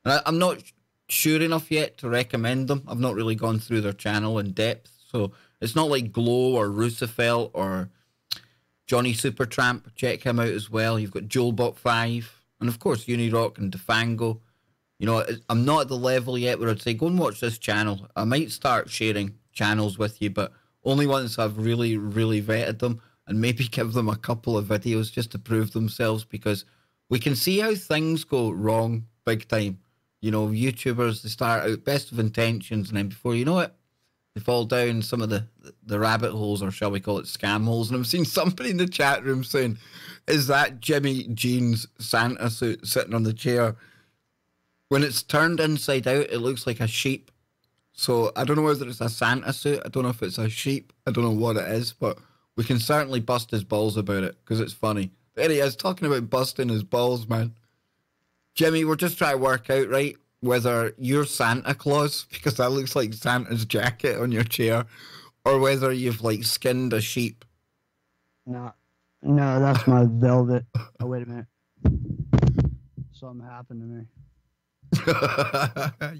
S1: And I'm not sure enough yet to recommend them. I've not really gone through their channel in depth. So it's not like Glow or Roosevelt or Johnny Supertramp. Check him out as well. You've got JoelBot5 and of course Unirock and Defango. You know, I'm not at the level yet where I'd say, go and watch this channel. I might start sharing channels with you, but only once I've really, really vetted them and maybe give them a couple of videos just to prove themselves, because we can see how things go wrong big time. You know, YouTubers, they start out best of intentions, and then before you know it, they fall down some of the rabbit holes, or shall we call it scam holes. And I've seen somebody in the chat room saying, is that Jimmy Jean's Santa suit sitting on the chair? When it's turned inside out, it looks like a sheep. So I don't know whether it's a Santa suit. I don't know if it's a sheep. I don't know what it is, but we can certainly bust his balls about it because it's funny. There he is, talking about busting his balls, man. Jimmy, we're just trying to work out, right, whether you're Santa Claus, because that looks like Santa's jacket on your chair, or whether you've, like, skinned a sheep.
S2: No, that's my velvet. Oh, wait a minute. Something happened to me.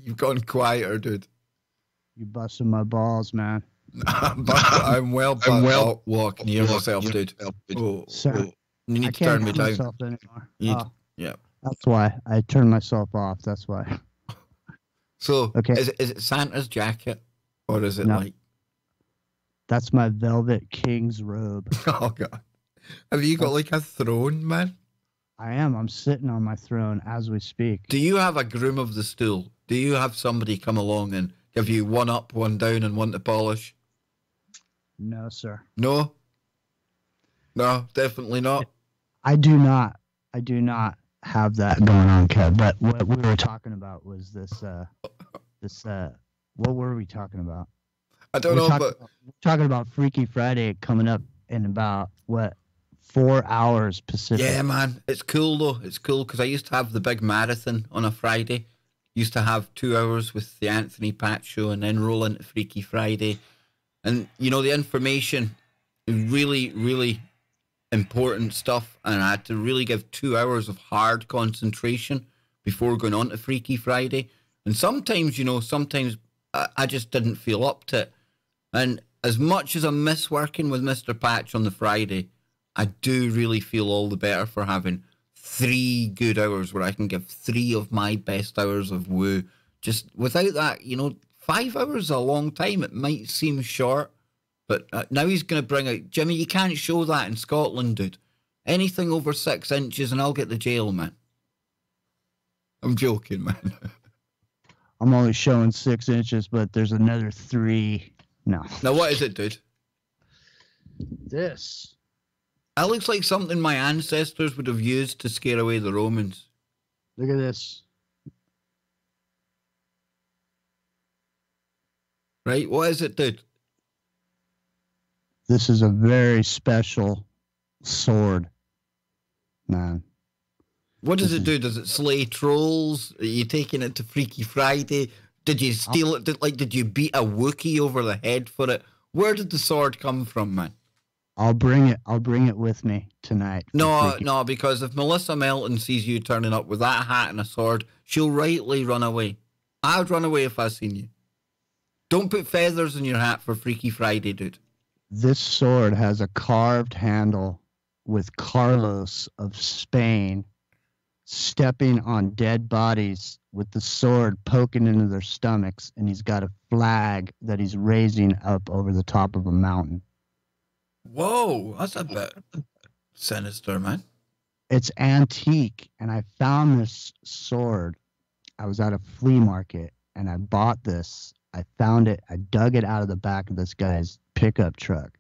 S1: You've gone quieter, dude.
S2: You busted my balls, man.
S1: I'm well. Oh, walk near myself, dude. Oh,
S2: Sir,
S1: you need
S2: I
S1: to turn me
S2: can't
S1: down.
S2: myself anymore.
S1: Yeah.
S2: That's why I turned myself off. That's why.
S1: So,
S2: okay,
S1: is it Santa's jacket, or is it like?
S2: That's my velvet king's robe.
S1: Oh God, have you got like a throne, man?
S2: I am. I'm sitting on my throne as we speak.
S1: Do you have a groom of the stool? Do you have somebody come along and give you one up, one down, and one to polish?
S2: No, sir.
S1: No? No, definitely not.
S2: I do not. I do not have that going on, Kev. But what we were talking about was this. This. What were we talking about?
S1: I don't know, but
S2: We're talking about Freaky Friday coming up in about what 4 hours Pacific.
S1: yeah, man, it's cool though. It's cool because I used to have the big marathon on a Friday. Used to have 2 hours with the Anthony Pat show and then roll into Freaky Friday. And, you know, the information is really, really important stuff. And I had to really give 2 hours of hard concentration before going on to Freaky Friday. And sometimes, you know, I just didn't feel up to it. And as much as I miss working with Mr. Patch on the Friday, I do really feel all the better for having 3 good hours where I can give 3 of my best hours of woo. Just without that, you know, 5 hours is a long time. It might seem short, but now he's going to bring out, Jimmy, you can't show that in Scotland, dude. Anything over 6 inches and I'll get the jail, man. I'm joking, man.
S2: I'm only showing 6 inches, but there's another 3. No.
S1: Now, what is it, dude?
S2: This.
S1: That looks like something my ancestors would have used to scare away the Romans.
S2: Look at this.
S1: Right? What is it, dude?
S2: This is a very special sword, man.
S1: What does it do? Does it slay trolls? Are you taking it to Freaky Friday? Did you steal it? Did you beat a Wookiee over the head for it? Where did the sword come from, man?
S2: I'll bring it with me tonight.
S1: No, because if Melissa Melton sees you turning up with that hat and a sword, she'll rightly run away. I'd run away if I seen you. Don't put feathers in your hat for Freaky Friday, dude.
S2: This sword has a carved handle with Carlos of Spain stepping on dead bodies with the sword poking into their stomachs, and he's got a flag that he's raising up over the top of a mountain.
S1: Whoa, that's a bit sinister, man.
S2: It's antique, and I found this sword. I was at a flea market, and I bought this. I found it. I dug it out of the back of this guy's pickup truck.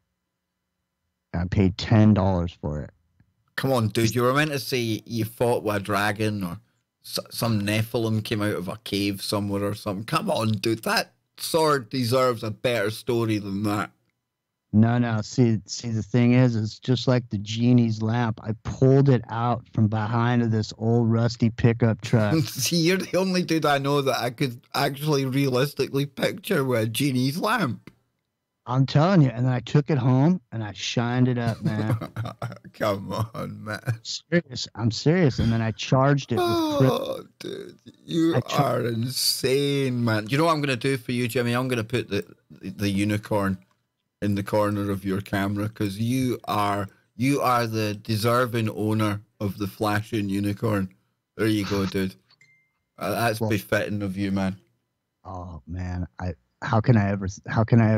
S2: And I paid $10 for it.
S1: Come on, dude. You were meant to say you fought with a dragon or some Nephilim came out of a cave somewhere or something. Come on, dude. That sword deserves a better story than that.
S2: No. See, the thing is, it's just like the genie's lamp. I pulled it out from behind of this old rusty pickup truck.
S1: See, you're the only dude I know that I could actually realistically picture with a genie's lamp.
S2: I'm telling you. And then I took it home and I shined it up, man.
S1: Come on, man.
S2: I'm serious. And then I charged it with
S1: oh, dude. You are insane, man. You know what I'm going to do for you, Jimmy? I'm going to put the unicorn in the corner of your camera because you are the deserving owner of the flashing unicorn. There you go, dude. That's befitting of you, man.
S2: Oh man, how can I ever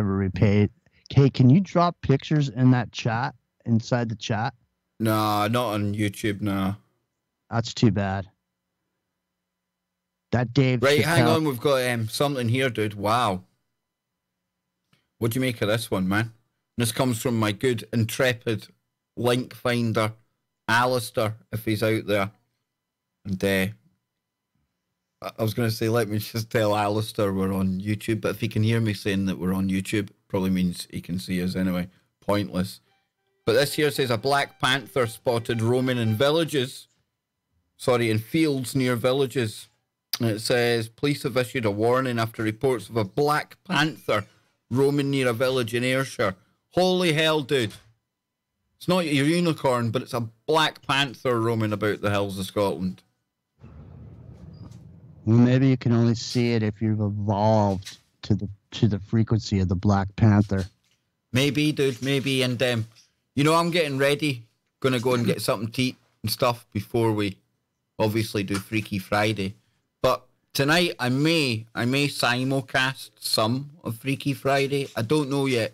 S2: repay? Hey, can you drop pictures in that chat inside the chat?
S1: Nah, not on YouTube. Nah,
S2: that's too bad. That Dave.
S1: Right, hang on. We've got something here, dude. Wow. What do you make of this one, man? This comes from my good, intrepid link finder, Alistair, if he's out there. And I was going to say, let me just tell Alistair we're on YouTube, but if he can hear me saying that we're on YouTube, probably means he can see us anyway. Pointless. But this here says, a Black Panther spotted roaming in fields near villages. And it says, police have issued a warning after reports of a Black Panther roaming near a village in Ayrshire. Holy hell, dude. It's not your unicorn, but it's a Black Panther roaming about the hills of Scotland.
S2: Well, maybe you can only see it if you've evolved to the frequency of the Black Panther.
S1: Maybe, dude, maybe. And, you know, I'm getting ready. Gonna go and get something to eat and stuff before we obviously do Freaky Friday. But tonight, I may simulcast some of Freaky Friday. I don't know yet.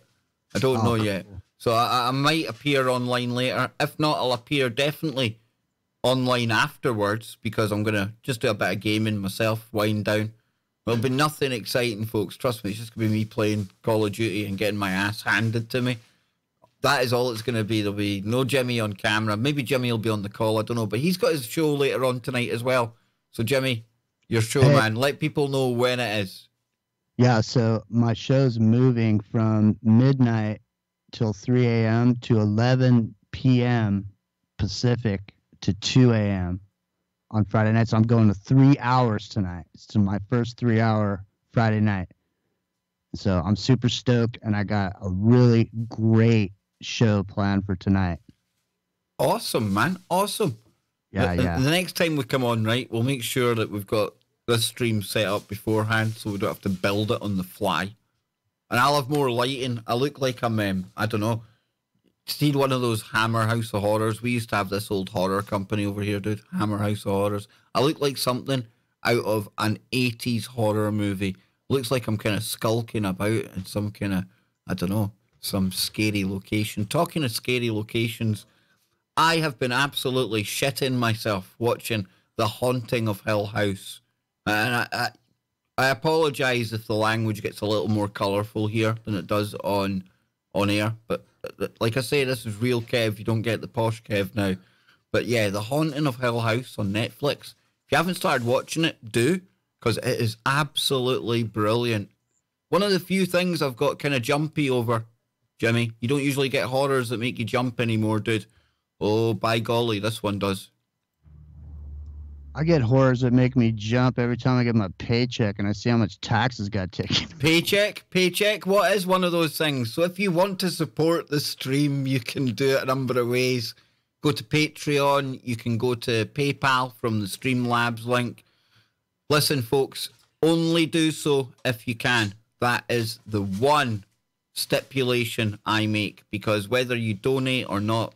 S1: So I might appear online later. If not, I'll appear definitely online afterwards because I'm going to just do a bit of gaming myself, wind down. It'll be nothing exciting, folks. Trust me, it's just going to be me playing Call of Duty and getting my ass handed to me. That is all it's going to be. There'll be no Jimmy on camera. Maybe Jimmy will be on the call. I don't know. But he's got his show later on tonight as well. So, Jimmy, your show,
S2: Hey.
S1: man. Let people know when it is.
S2: Yeah, so my show's moving from midnight till 3 a.m. to 11 p.m. Pacific to 2 a.m. on Friday night. So I'm going to 3 hours tonight. It's my first 3-hour Friday night. So I'm super stoked, and I got a really great show planned for tonight.
S1: Awesome, man. Awesome.
S2: Yeah.
S1: The next time we come on, right, we'll make sure that we've got this stream set up beforehand so we don't have to build it on the fly. And I'll have more lighting. I look like I'm, I don't know, see one of those Hammer House of Horrors. We used to have this old horror company over here, dude. Hammer House of Horrors. I look like something out of an 80s horror movie. Looks like I'm kind of skulking about in some kind of, I don't know, some scary location. Talking of scary locations, I have been absolutely shitting myself watching The Haunting of Hill House. And I apologise if the language gets a little more colourful here than it does on air. But like I say, this is real Kev. You don't get the posh Kev now. But yeah, The Haunting of Hill House on Netflix. If you haven't started watching it, do. Because it is absolutely brilliant. One of the few things I've got kind of jumpy over, Jimmy. You don't usually get horrors that make you jump anymore, dude. Oh, by golly, this one does.
S2: I get horrors that make me jump every time I get my paycheck and I see how much taxes got taken.
S1: Paycheck. What is one of those things? So if you want to support the stream, you can do it a number of ways. Go to Patreon. You can go to PayPal from the Streamlabs link. Listen, folks, only do so if you can. That is the one stipulation I make, because whether you donate or not,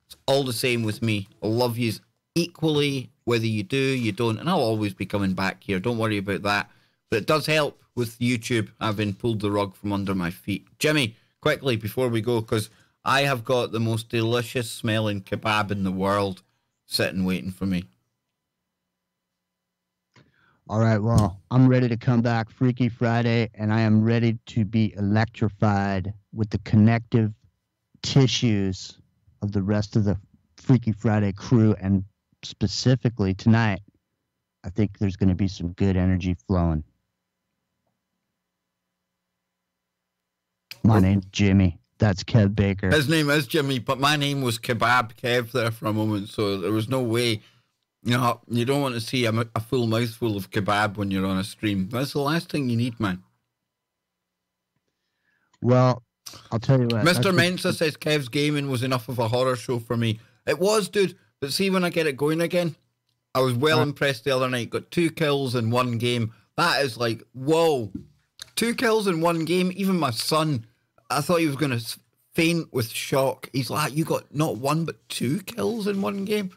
S1: it's all the same with me. I love you equally, whether you do, you don't, and I'll always be coming back here. Don't worry about that. But it does help with YouTube having pulled the rug from under my feet. Jimmy, quickly before we go, because I have got the most delicious smelling kebab in the world sitting waiting for me.
S2: All right, well, I'm ready to come back Freaky Friday, and I am ready to be electrified with the connective tissues of the rest of the Freaky Friday crew, and specifically tonight, I think there's going to be some good energy flowing. My name's Jimmy. That's Kev Baker.
S1: His name is Jimmy, but my name was Kebab Kev there for a moment, so there was no way. You know, you don't want to see a full mouthful of kebab when you're on a stream. That's the last thing you need, man.
S2: Well, I'll tell you what.
S1: Mr. Mensa says Kev's gaming was enough of a horror show for me. It was, dude. But see, when I get it going again, I was well impressed the other night. Got 2 kills in one game. That is like, whoa. 2 kills in one game. Even my son, I thought he was going to faint with shock. He's like, you got not 1 but 2 kills in one game?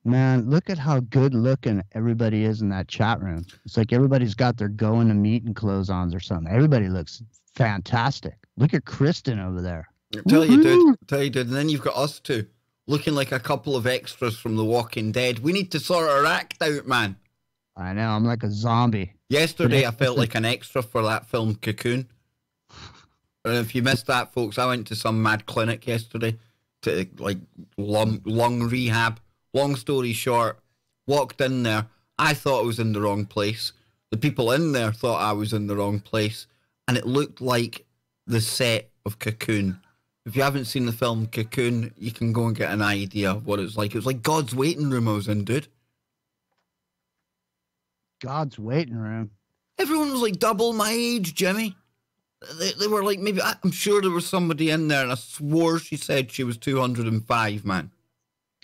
S2: Man, look at how good looking everybody is in that chat room. It's like everybody's got their going to meeting clothes on or something. Everybody looks fantastic. Look at Kristen over there.
S1: Tell you, dude. And then you've got us two looking like a couple of extras from The Walking Dead. We need to sort our act out, man.
S2: I know. I'm like a zombie.
S1: Yesterday, I felt like an extra for that film Cocoon. And if you missed that, folks, I went to some mad clinic yesterday to like lung rehab. Long story short, walked in there. I thought I was in the wrong place. The people in there thought I was in the wrong place. And it looked like the set of Cocoon. If you haven't seen the film Cocoon, you can go and get an idea of what it was like. It was like God's waiting room I was in, dude.
S2: God's waiting room?
S1: Everyone was like double my age, Jimmy. They were like, maybe, I'm sure there was somebody in there, and I swore she said she was 205, man.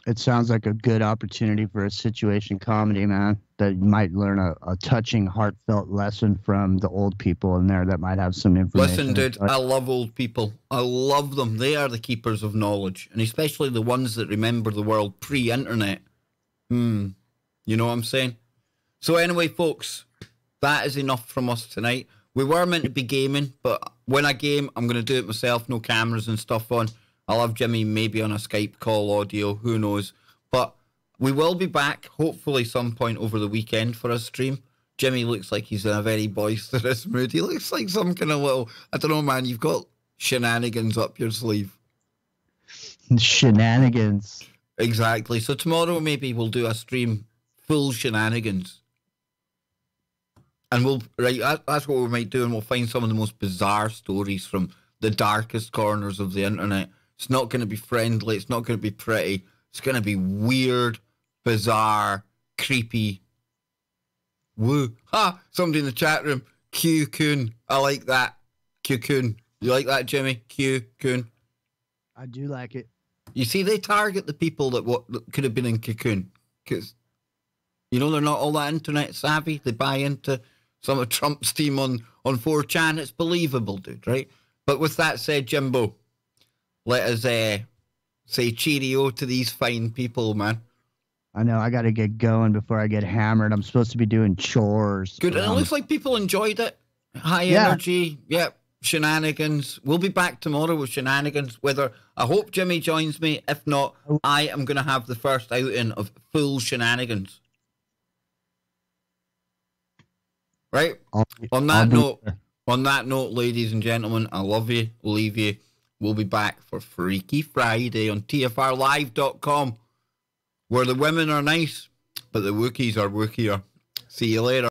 S2: It sounds like a good opportunity for a situation comedy, man, that you might learn a touching, heartfelt lesson from the old people in there that might have some information.
S1: Listen, dude, I love old people. I love them. They are the keepers of knowledge, and especially the ones that remember the world pre-internet. You know what I'm saying? So anyway, folks, that is enough from us tonight. We were meant to be gaming, but when I game, I'm going to do it myself, no cameras and stuff on. I'll have Jimmy maybe on a Skype call audio, who knows. But we will be back, hopefully some point over the weekend for a stream. Jimmy looks like he's in a very boisterous mood. He looks like some kind of little, I don't know, man, you've got shenanigans up your sleeve.
S2: Shenanigans.
S1: Exactly. So tomorrow maybe we'll do a stream full shenanigans. And that's what we might do, and we'll find some of the most bizarre stories from the darkest corners of the internet. It's not going to be friendly. It's not going to be pretty. It's going to be weird, bizarre, creepy. Woo. Ha! Somebody in the chat room. Q-Kun. I like that. Q-Kun. You like that, Jimmy? Q-Kun.
S2: I do like it.
S1: You see, they target the people that could have been in Cocoon. Because, you know, they're not all that internet savvy. They buy into some of Trump's team on 4chan. It's believable, dude, right? But with that said, Jimbo, let us say cheerio to these fine people, man.
S2: I know, I got to get going before I get hammered. I'm supposed to be doing chores.
S1: Good, and it looks like people enjoyed it. High energy, yep, shenanigans. We'll be back tomorrow with shenanigans. I hope Jimmy joins me. If not, I am going to have the first outing of full shenanigans. Right? On that note, ladies and gentlemen, I love you. Leave you. We'll be back for Freaky Friday on TFRlive.com, where the women are nice, but the Wookiees are wookier. See you later.